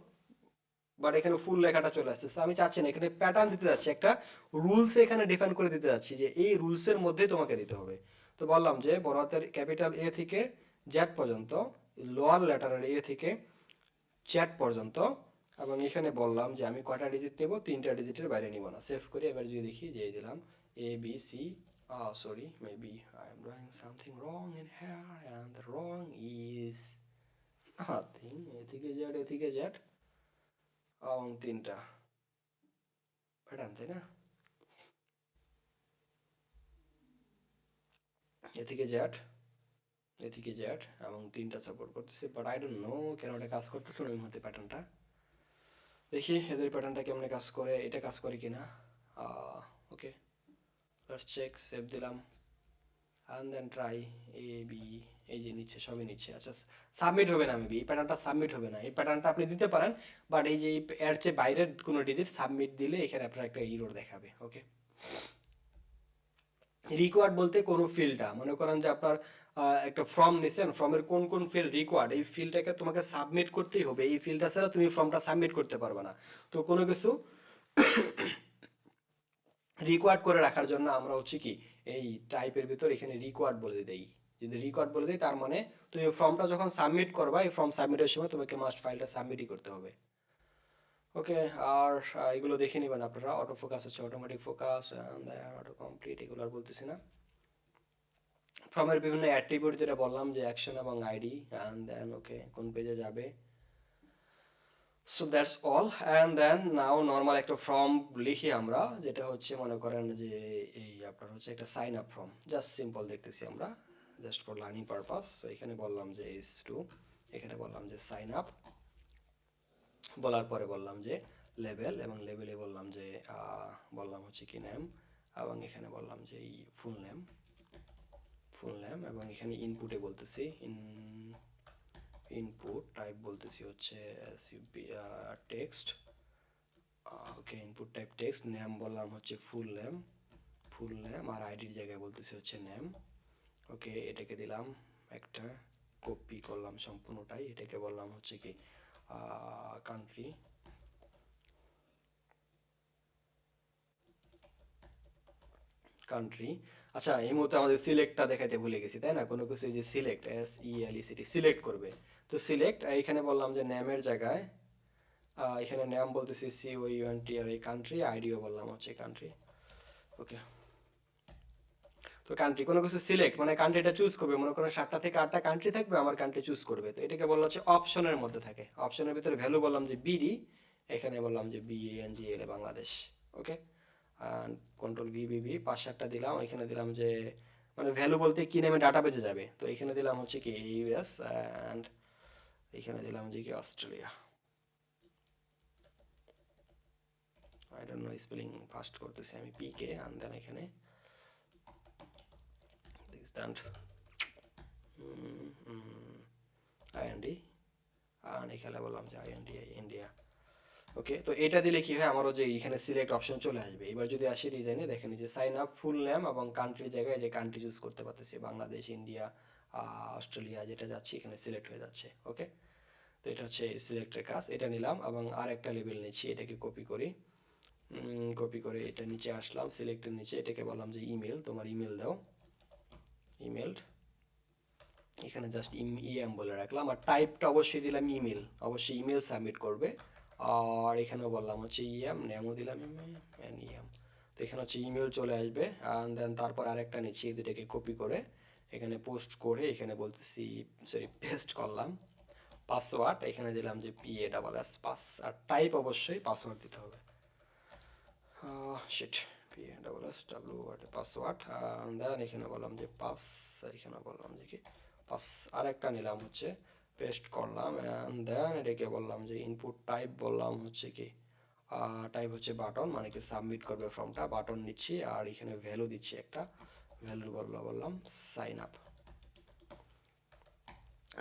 বাট এখানে ফুল লেখাটা চলে আসছে। আমি চাচ্ছি না, এখানে প্যাটার্ন দিতে যাচ্ছি, একটা রুলস এখানে ডিফাইন করে দিতে যাচ্ছি, যে এই রুলসের মধ্যেই তোমাকে দিতে হবে। তো বললাম যে বড় হাতের ক্যাপিটাল এ থেকে জেড পর্যন্ত, লোয়ার লেটারের এ থেকে চ্যাট পর্যন্ত, এবং এখানে বললাম যে আমি কয়টা ডিজিট নেব, 3টা ডিজিটের বাইরে নিব না। সেভ করি, এবার যদি দেখি যে দিলাম A B C, sorry maybe I am doing something wrong in here, and the wrong is nothing, A থেকে জেড এবং 3টা প্যাটার্ন, তাই না? এ থেকে জেড, এ থেকে জেড এবং 3টা সাপোর্ট করতেছে, বাট আই ডোন্ট নো কেন এটা কাজ করতেছে না এই মুহূর্তে প্যাটার্নটা। দেখি এদের প্যাটার্নটা কেমনে কাজ করে, এটা কাজ করে কিনা। ওকে, লেটস চেক, সেভ দিলাম, and then try a b, এই যে নিচ্ছে, সবই নিচ্ছে। আচ্ছা, সাবমিট হবে না মেবি, এই প্যাটার্নটা সাবমিট হবে না। এই প্যাটার্নটা আপনি দিতে পারেন, বাট এই যে এর চেয়ে বাইরের কোনো ডিজিট সাবমিট দিলে এখানে আপনার একটা ইরর দেখাবে। ওকে, রিকোয়ার্ড বলতে কোনো ফিল্ডটা, মনে করেন যে আপনার একটা ফর্ম নিছেন, ফর্মের কোন কোন ফিল্ড রিকোয়ার্ড, এই ফিল্ডটাকে তোমাকে সাবমিট করতেই হবে, এই ফিল্ডটা ছাড়া তুমি ফর্মটা সাবমিট করতে পারবে না। তো কোনো কিছু রিকোয়ার্ড করে রাখার জন্য আমরা হচ্ছে কি এই টাইপের ভিতর এখানে রিকোয়ার্ড বলে দেই। যদি রিকোয়ার্ড বলে দেই, তার মানে তুমি ফর্মটা যখন সাবমিট করবা, এই ফর্ম সাবমিটের সময় তোমাকে মাস্ট ফাইলটা সাবমিটই করতে হবে। ওকে, আর এগুলো দেখে নেবেন আপনারা। অটো ফোকাস হচ্ছে অটোমেটিক ফোকাস, অটো কমপ্লিট, এগুলো আর বলতেছি না। ফর্মের বিভিন্ন অ্যাট্রিবিউট যেটা বললাম যে অ্যাকশন এবং আইডি, অ্যান্ড দেন ওকে কোন পেজে যাবে। So that's all. And then now normal একটা ফর্ম লিখি আমরা, যেটা হচ্ছে মনে করেন যে এই আপনার হচ্ছে একটা sign up form, just simple দেখতেছি আমরা, জাস্ট ফর লার্নিং পারপাস। তো এখানে বললাম যে ইস টু, এখানে বললাম যে সাইন আপ, বলার পরে বললাম যে লেভেল, এবং লেভেলে বললাম যে বললাম হচ্ছে কি নেম, এবং এখানে বললাম যে এই ফুল নেম, এবং এখানে ইনপুটে বলতেছি ইনপুট টাইপ বলতেছি হচ্ছে টেক্সট। ওকে, ইনপুট টাইপ টেক্সট, নেম বললাম হচ্ছে ফুল নেম, আর আইডির জায়গায় বলতেছি হচ্ছে নেম। ওকে, এটাকে দিলাম একটা, কপি করলাম সম্পূর্ণটাই, এটাকে বললাম হচ্ছে কি কান্ট্রি, কান্ট্রি। আচ্ছা, এই মুহূর্তে আমাদের সিলেক্টটা দেখাইতে ভুলে গেছি, তাই না? কোনো কিছু এই যে সিলেক্ট, SELECT, সিলেক্ট করবে। তো সিলেক্ট, এখানে বললাম যে নেমের জায়গায় এখানে নেম বলতেছি COUNT, আর এই কান্ট্রি আইডিও বললাম হচ্ছে কান্ট্রি। ওকে, তো কান্ট্রি কোনো কিছু সিলেক্ট মানে কান্ট্রিটা চুজ করবে, মনে করেন 7টা থেকে 8টা কান্ট্রি থাকবে, আমার কান্ট্রি চুজ করবে। তো এটাকে বলা হচ্ছে অপশনের মধ্যে থাকে, অপশনের ভিতরে ভ্যালু বললাম যে BD, এখানে বললাম যে BANGL বাংলাদেশ। ওকে, কন্ট্রোল VBB, 5-7টা দিলাম, এখানে দিলাম যে মানে ভ্যালু বলতে কি নামে ডাটা বেজে যাবে, তো এখানে দিলাম হচ্ছে কি US, অ্যান্ড এখানে দিলাম যে কি Australia. I don't know spelling fast করতেছি আমি, PK, অ্যান্ড দেন এখানে স্ট্যান্ড IND, আর এখানে বললাম যে IND ইন্ডিয়া। ওকে, তো এটা দিলে কি হয়, আমারও যে এখানে সিলেক্ট অপশন চলে আসবে। এবার যদি আসি ডিজাইনে, দেখেন যে সাইন আপ ফুল নেম এবং কান্ট্রির জায়গায় যে কান্ট্রি চুজ করতে পারতেছি, বাংলাদেশ, ইন্ডিয়া, অস্ট্রেলিয়া, যেটা যাচ্ছে এখানে সিলেক্ট হয়ে যাচ্ছে। ওকে, তো এটা হচ্ছে সিলেক্টের কাজ, এটা নিলাম এবং আর একটা লেবেল নিচ্ছি, এটাকে কপি করি, কপি করে এটা নিচে আসলাম সিলেক্টের নিচে, এটাকে বললাম যে ইমেল, তোমার ইমেল দাও, ইমেল, এখানে জাস্ট বলে রাখলাম, আর টাইপটা অবশ্যই দিলাম ইমেল, অবশ্যই ইমেল সাবমিট করবে। আর এখানেও বললাম হচ্ছে নেমও দিলাম ইএম, তো এখানে হচ্ছে ইমেল চলে আসবে। অ্যান্ড দেন তারপর আরেকটা নিচ্ছি, এই দুটাকে কপি করে এখানে পোস্ট করে এখানে বলতেছি, সরি পেস্ট করলাম পাসওয়ার্ড, এখানে দিলাম যে PASS পাস, আর টাইপ অবশ্যই পাসওয়ার্ড দিতে হবে। শিট, PASSWORD পাসওয়ার্ড, দেন এখানে বললাম যে পাস, এখানে বললাম যে কি পাস, আরেকটা নিলাম হচ্ছে পেস্ট করলাম, অ্যান্ড দেন এটাকে বললাম যে ইনপুট টাইপ বললাম হচ্ছে কি টাইপ হচ্ছে বাটন, মানে কি সাবমিট করবে ফর্মটা, বাটন নিচ্ছি, আর এখানে ভ্যালু দিচ্ছি একটা, ভ্যালু বললাম সাইন আপ।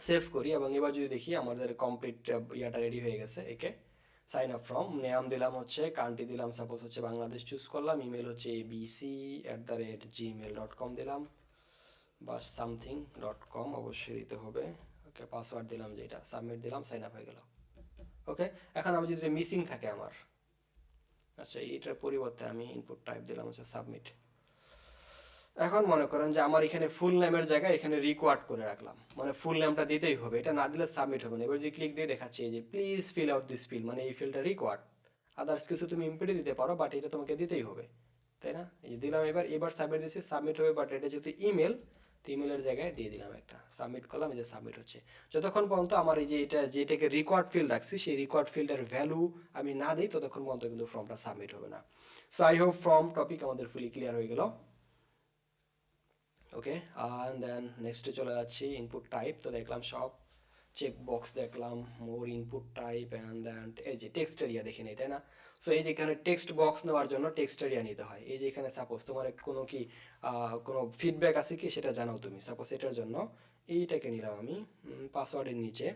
সেভ করি, এবং এবার যদি দেখি আমাদের কমপ্লিট ইয়াটা রেডি হয়ে গেছে। একে সাইন আপ ফ্রম, নেম দিলাম হচ্ছে, কান্ট্রি দিলাম সাপোজ হচ্ছে বাংলাদেশ চুজ করলাম, ইমেল হচ্ছে abc@gmail.com দিলাম, বা something.com অবশ্যই দিতে হবে। ওকে, পাসওয়ার্ড দিলাম যেটা, সাবমিট দিলাম, সাইন আপ হয়ে গেল। ওকে, এখন আমি যদি মিসিং থাকে আমার, আচ্ছা এইটার পরিবর্তে আমি ইনপুট টাইপ দিলাম হচ্ছে সাবমিট। এখন মনে করেন যে আমার এখানে ফুল নেমের জায়গায় এখানে রিকোয়ার্ড করে রাখলাম, মানে ফুল নেমটা দিতেই হবে, এটা না দিলে সাবমিট হবে না। এবার যে ক্লিক দিয়ে দেখাচ্ছে যে please fill out this fill, মানে এই ফিলটা রিকোয়ার্ড, আদার্স কিছু তুমি ইম্পিডে দিতে পারো, বাট এটা তোমাকে দিতেই হবে, তাই না? এই যে দিলাম, এবার সাবমিট দিচ্ছি, সাবমিট হবে, বাট এটা যেহেতু ইমেল, তো ইমেলের জায়গায় দিয়ে দিলাম একটা, সাবমিট করলাম, এই যে সাবমিট হচ্ছে। যতক্ষণ পর্যন্ত আমার এই যে এটা যেটাকে রিকোয়ার্ড ফিল্ড রাখছি, সেই রিকোয়ার্ড ফিল্ডের ভ্যালু আমি না দিই, ততক্ষণ পর্যন্ত কিন্তু ফর্মটা সাবমিট হবে না। So I hope form topic আমাদের ফুলি ক্লিয়ার হয়ে গেল। ওকে, অ্যান্ড দেন নেক্সটে চলে যাচ্ছি, ইনপুট টাইপ, তো দেখলাম সব চেক বক্স দেখলাম, মোর ইনপুট টাইপ, অ্যান্ড দেন এই যে টেক্সট এরিয়া দেখে নিই, তাই না? সো এই যে এখানে টেক্সট বক্স নেওয়ার জন্য টেক্সট এরিয়া নিতে হয়। এই যে এখানে সাপোজ তোমার কোনো কি কোনো ফিডব্যাক আছে কি সেটা জানাও তুমি, সাপোজ এটার জন্য এইটাকে নিলাম আমি পাসওয়ার্ডের নিচে,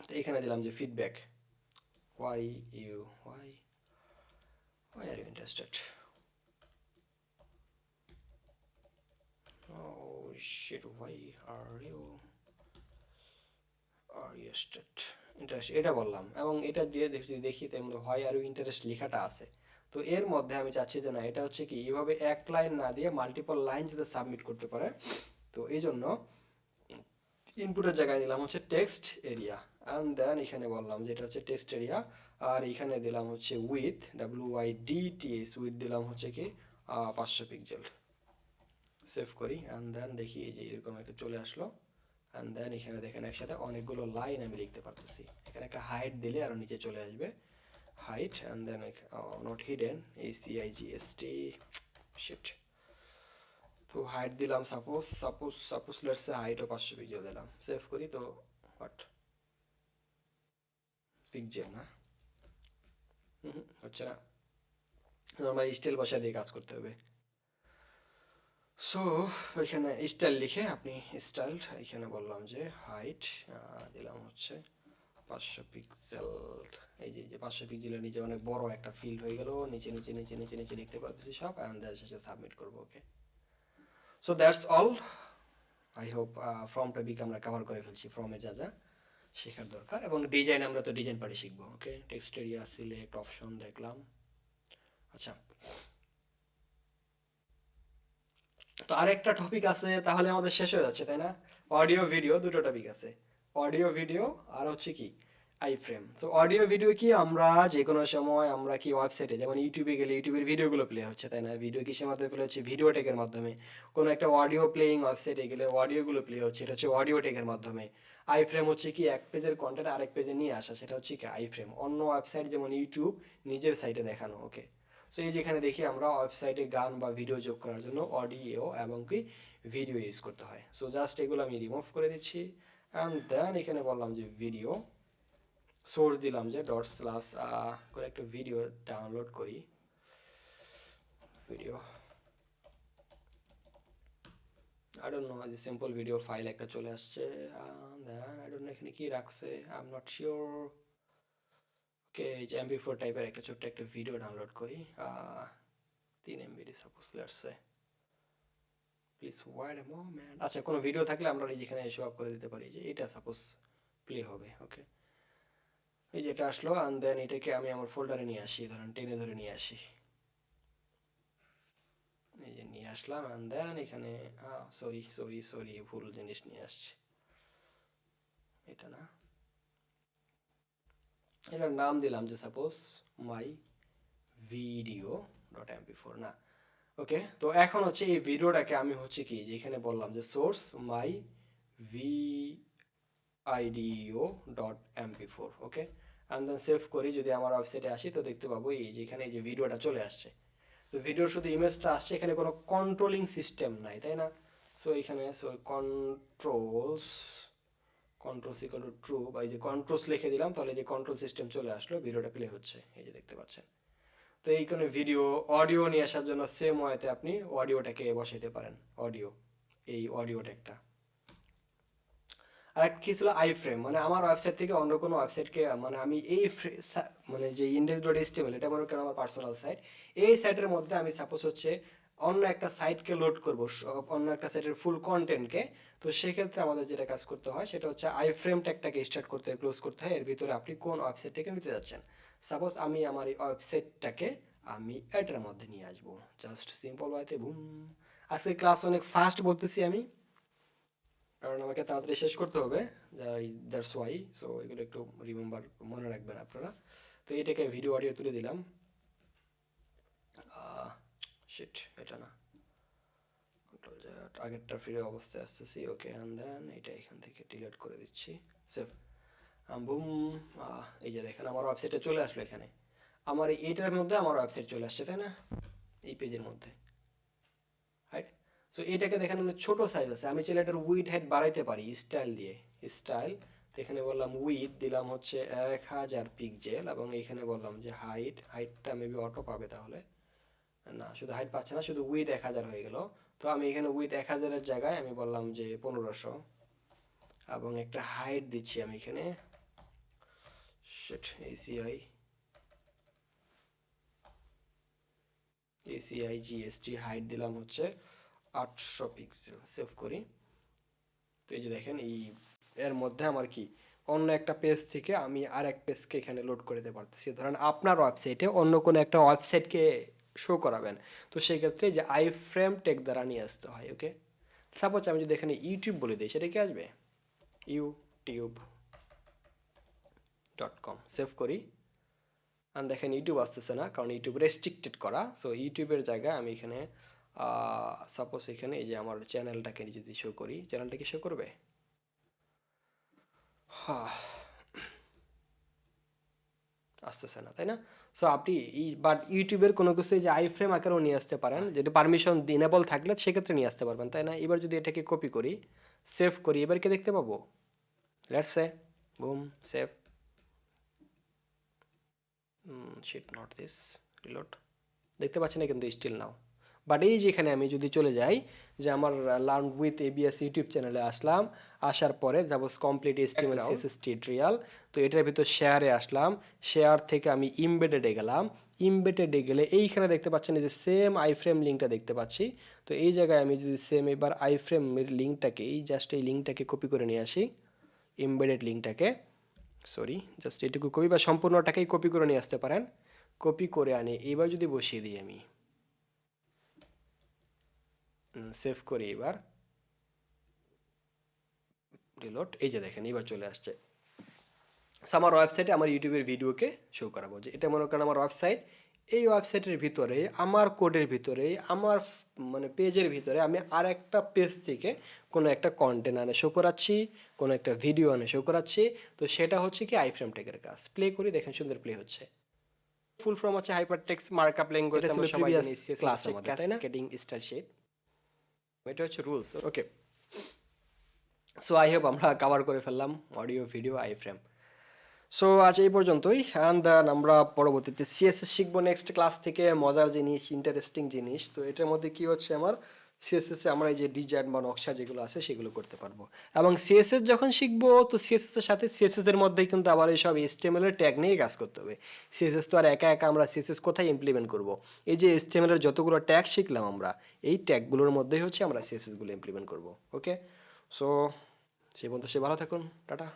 তো এখানে দিলাম যে feedback, why why are you interested, oh shit, why are you interest, এটা বললাম, এবং এটা দিয়ে যদি দেখি তেমনি হয় আর ইন্টারেস্ট লেখাটা আছে। তো এর মধ্যে আমি চাচ্ছি যে না, এটা হচ্ছে কি এইভাবে এক লাইন না দিয়ে মাল্টিপল লাইন যদি সাবমিট করতে পারে, তো এই জন্য ইনপুটের জায়গায় নিলাম হচ্ছে টেক্সট এরিয়া, অ্যান্ড দেন এখানে বললাম যে এটা হচ্ছে টেক্সট এরিয়া, আর এখানে দিলাম হচ্ছে উইথ, WIDTH উইথ দিলাম হচ্ছে কি 500 পিক্সেল, সেভ করি অ্যান্ড দেন দেখি এই যে এরকম একটা চলে আসলো অ্যান্ড দেন এখানে দেখেন একসাথে অনেকগুলো লাইন আমি লিখতে পারতেছি। এখানে একটা হাইট দিলে আরও নিচে চলে আসবে, height and then not hidden, ACIGST shit. তো হাইট দিলাম সাপোজ লেটস সে হাইটও 500 পিক্সেল দিলাম, সেভ করি। তো বাট পিক্সেল না, হচ্ছে না, নর্মাল স্টাইল বসায় দিয়ে কাজ করতে হবে। সো ওইখানে স্টাইল লিখে আপনি স্টাইল এখানে বললাম যে হাইট দিলাম হচ্ছে 500 পিক্সেল। এই যে 500 পিক্সেলের নিচে অনেক বড় একটা ফিল্ড হয়ে গেল, নিচে নিচে নিচে নিচে নিচে লিখতে পারতেছি সব অ্যান্ড দেন শেষে সাবমিট করবো। Okay, so that's all. I hope form topic আমরা কভার করে ফেলছি, ফ্রমে যা যা শেখার দরকার। এবং ডিজাইন আমরা তো ডিজাইন পার্টি শিখবো। ওকে, টেক্সট এরিয়া, সিলেক্ট, অপশন দেখলাম। আচ্ছা, তো আরেকটা টপিক আছে, তাহলে আমাদের শেষ হয়ে যাচ্ছে তাই না? অডিও ভিডিও দুটো টপিক আছে, অডিও ভিডিও আর হচ্ছে কি আই ফ্রেম। তো অডিও ভিডিও কি আমরা যে কোনো সময় আমরা কি ওয়েবসাইটে যেমন ইউটিউবে গেলে ইউটিউবের ভিডিওগুলো প্লে হচ্ছে তাই না? ভিডিও কিসের মাধ্যমে প্লে হচ্ছে? ভিডিও টেকের মাধ্যমে। কোনো একটা অডিও প্লেয়িং ওয়েবসাইটে গেলে অডিওগুলো প্লে হচ্ছে, এটা হচ্ছে অডিও টেকের মাধ্যমে। আই ফ্রেম হচ্ছে কি এক পেজের কন্টেন্ট আরেক পেজে নিয়ে আসা, সেটা হচ্ছে কি আই ফ্রেম। অন্য ওয়েবসাইট যেমন ইউটিউব নিজের সাইটে দেখানো। ওকে, সো এই যেখানে দেখি আমরা ওয়েবসাইটে গান বা ভিডিও যোগ করার জন্য অডিও এবং কি ভিডিও ইউজ করতে হয়। সো জাস্ট এগুলো আমি রিমুভ করে দিচ্ছি অ্যান্ড দেন এখানে বললাম যে ভিডিও, সোর্স দিলাম যে ডট স্ল্যাশ করে একটা ভিডিও ডাউনলোড করি, ভিডিও আই ডোন্ট নো, যে সিম্পল ভিডিও ফাইল একটা চলে আসছে। দেন আই ডোন্ট নো এখানে কি রাখছে, আই এম নট শিওর। ওকে, এই যে MP4 টাইপের একটা ছোট্ট একটা ভিডিও ডাউনলোড করি, 3 MB suppose let's say. Please wait a moment. আচ্ছা, কোনো ভিডিও থাকলে আমরা এই যেখানে শো আপ করে দিতে পারি যে এটা সাপোজ প্লে হবে। ওকে, এই যে এটা আসলো অ্যান্ড দেন এটাকে আমি আমার ফোল্ডারে নিয়ে আসি, ধরেন টেনে ধরে নিয়ে আসি, এই যে নিয়ে আসলাম অ্যান্ড দেন এখানে সরি সরি সরি ভুল জিনিস নিয়ে আসছি, এটা না, এটার নাম দিলাম যে সাপোজ মাই ভিডিও ডট MP4 না। ওকে, তো এখন হচ্ছে এই ভিডিওটাকে আমি হচ্ছে কি যে এখানে বললাম যে source my video dot MP4। Okay, and then save করি। যদি আমার ওয়েবসাইটে আসি তো দেখতে পাবো এই যে এখানে যে ভিডিওটা চলে আসছে। তো ভিডিওর শুধু ইমেজটা আসছে, এখানে কোনো কন্ট্রোলিং সিস্টেম নাই তাই না? সো এখানে controls, controls equal to true, বা এই যে কন্ট্রোলস লিখে দিলাম, তাহলে যে কন্ট্রোল সিস্টেম চলে আসলো, ভিডিওটা প্লে হচ্ছে, এই যে দেখতে পাচ্ছেন। তো এইখানে ভিডিও অডিও নিয়ে আসার জন্য সেম ওয়েতে আপনি অডিওটাকে বসাইতে পারেন, অডিও, এই অডিও ট্যাগটা। আর একটা কি ছিল আই ফ্রেম, মানে আমার ওয়েবসাইট থেকে অন্য কোনো ওয়েবসাইটকে, মানে আমি এই মানে যে ইন্ডেক্স ডট এইচটিএমএল, এটা মনে করেন আমার পার্সোনাল সাইট, এই সাইটের মধ্যে আমি সাপোজ হচ্ছে অন্য একটা সাইটকে লোড করবো, অন্য একটা সাইটের ফুল কন্টেন্টকে। তো সেক্ষেত্রে আমাদের যেটা কাজ করতে হয় সেটা হচ্ছে আই ফ্রেম ট্যাগটাকে স্টার্ট করতে হয়, ক্লোজ করতে হয়, এর ভিতরে আপনি কোন ওয়েবসাইট থেকে নিতে যাচ্ছেন। সাপোজ আমি আমার এই ওয়েবসাইটটাকে আমি এটার মধ্যে নিয়ে আসবো, জাস্ট সিম্পল ওয়াইতে বুম। আজকে ক্লাস অনেক ফাস্ট বলতেছি আমি, কারণ আমাকে তাড়াতাড়ি শেষ করতে হবে, দ্যাটস ওয়াই। সো এগুলো একটু রিমেম্বার, মনে রাখবেন আপনারা। তো এটাকে ভিডিও অডিও তুলে দিলাম, শিট এটা না, কন্ট্রোল জেড, আগেরটা ফিরে অবস্থায় আসতেছি। ওকে, অ্যান্ড দেন এটা এখান থেকে ডিলিট করে দিচ্ছি, সেভ, বুম। এই যে দেখেন আমার ওয়েবসাইটে চলে আসলো, এখানে আমার এইটার মধ্যে আমার ওয়েবসাইট চলে আসছে তাই না, এই পেজের মধ্যে, রাইট? সো এটাকে দেখেন অনেক ছোট সাইজ আছে, আমি চাইলে এটার উইড হাইট বাড়াইতে পারি স্টাইল দিয়ে, স্টাইল। এখানে বললাম উইড দিলাম হচ্ছে 1000 পিক্সেল এবং এখানে বললাম যে হাইট, হাইটটা মেবি অটো পাবে তাহলে, না শুধু হাইট পাচ্ছে না, শুধু উইড 1000 হয়ে গেল। তো আমি এখানে উইড 1000-এর জায়গায় আমি বললাম যে 1500 এবং একটা হাইট দিচ্ছি আমি এখানে, শিট, ACIGST হাইট দিলাম হচ্ছে 800 পিক্সেল, সেভ করি। তো এই যে দেখেন এই এর মধ্যে আমার কি অন্য একটা পেজ থেকে আমি আর এক পেজকে এখানে লোড করে দিতে পারতেছি। ধরেন আপনার ওয়েবসাইটে অন্য কোনো একটা ওয়েবসাইটকে শো করাবেন, তো সেই ক্ষেত্রে যে আই ফ্রেম টেক দ্বারা নিয়ে আসতে হয়। ওকে, সাপোজ আমি যদি এখানে ইউটিউব বলে দিই, সেটা কি আসবে? youtube.com, সেভ করি। আর দেখেন ইউটিউব আসতেছে না, কারণ ইউটিউব রেস্ট্রিক্টেড করা। সো ইউটিউবের জায়গায় আমি এখানে সাপোজ এখানে এই যে আমার চ্যানেলটাকে যদি শো করি, চ্যানেলটাকে শো করবে? হ্যাঁ, আসতেছে না, তাই না? সো আপনি বাট ইউটিউবের কোনো কিছু এই যে আই ফ্রেম আকারেও নিয়ে আসতে পারেন, যেটা পারমিশন ইনেবল থাকলে সেক্ষেত্রে নিয়ে আসতে পারবেন, তাই না? এবার যদি এটাকে কপি করি, সেভ করি, এবার কি দেখতে পাবো? Let's say boom, save, shit not this, reload. দেখতে পাচ্ছি না কিন্তু স্টিল নাও। বাট এই যেখানে আমি যদি চলে যাই যে আমার লার্ন উইথ এবিএস ইউটিউব চ্যানেলে আসলাম, আসার পরে যাব কমপ্লিট এইচটিএমএল সিএসএস টিউটোরিয়াল, তো এটার ভিতর শেয়ারে আসলাম, শেয়ার থেকে আমি ইমবেডেডে গেলাম, ইমবেডেডে গেলে এইখানে দেখতে পাচ্ছেন এই যে সেম আইফ্রেম লিঙ্কটা দেখতে পাচ্ছি। তো এই জায়গায় আমি যদি সেম এবার আইফ্রেমের লিঙ্কটাকে এই জাস্ট এই লিঙ্কটাকে কপি করে নিয়ে আসি, এমবেডেড লিঙ্কটাকে, সরি জাস্ট এটুকু কপি বা সম্পূর্ণটাকেই কপি করে নিয়ে আসতে পারেন, কপি করে আনি এবার যদি বসিয়ে দিই আমি, সেভ করি এবার, রিলোড, এই যে দেখেন এবার চলে আসছে। So, আমার ওয়েবসাইটে আমার ইউটিউবের ভিডিওকে শো করাবো, যে এটা মনে করেন আমার ওয়েবসাইট, এই ওয়েবসাইটের ভিতরে আমার কোডের ভিতরে আমার মানে পেজের ভিতরে আমি আর একটা পেজ থেকে কোনো একটা কন্টেন্ট আনে শো করাচ্ছি, কোনো একটা ভিডিও আনে শো করাচ্ছি। তো সেটা হচ্ছে কি আইফ্রেম ট্যাগের কাজ। প্লে করি, দেখেন সুন্দর প্লে হচ্ছে। ফুল ফর্ম হচ্ছে হাইপারটেক্সট মার্কআপ ল্যাঙ্গুয়েজ, আমরা সবাই জানি ক্লাস আমাদের, তাই না? ক্যাসকেডিং স্টাইল শেড, এটা হচ্ছে rules. Okay, so I hope আমরা কভার করে ফেললাম অডিও ভিডিও আইফ্রেম। সো আজ এই পর্যন্তই, অ্যান্ড দেন আমরা পরবর্তীতে সিএসএস শিখবো নেক্সট ক্লাস থেকে, মজার জিনিস, ইন্টারেস্টিং জিনিস। তো এটার মধ্যে কি হচ্ছে আমার সিএসএসে আমরা এই যে ডিজাইন বা নকশা যেগুলো আছে সেগুলো করতে পারবো। এবং সিএসএস যখন শিখবো তো সিএসএস এর সাথে সিএসএস এর মধ্যেই কিন্তু আবার এইসব এইচটিএমএল এর ট্যাগ নিয়ে কাজ করতে হবে। সিএসএস তো আর একা একা আমরা সিএসএস কোথায় ইমপ্লিমেন্ট করব? এই যে এইচটিএমএল এর যতগুলো ট্যাগ শিখলাম আমরা, এই ট্যাগগুলোর মধ্যেই হচ্ছে আমরা সিএসএস গুলো ইমপ্লিমেন্ট করব। ওকে, সো সেই পর্যন্ত সে ভালো থাকুন, টাটা।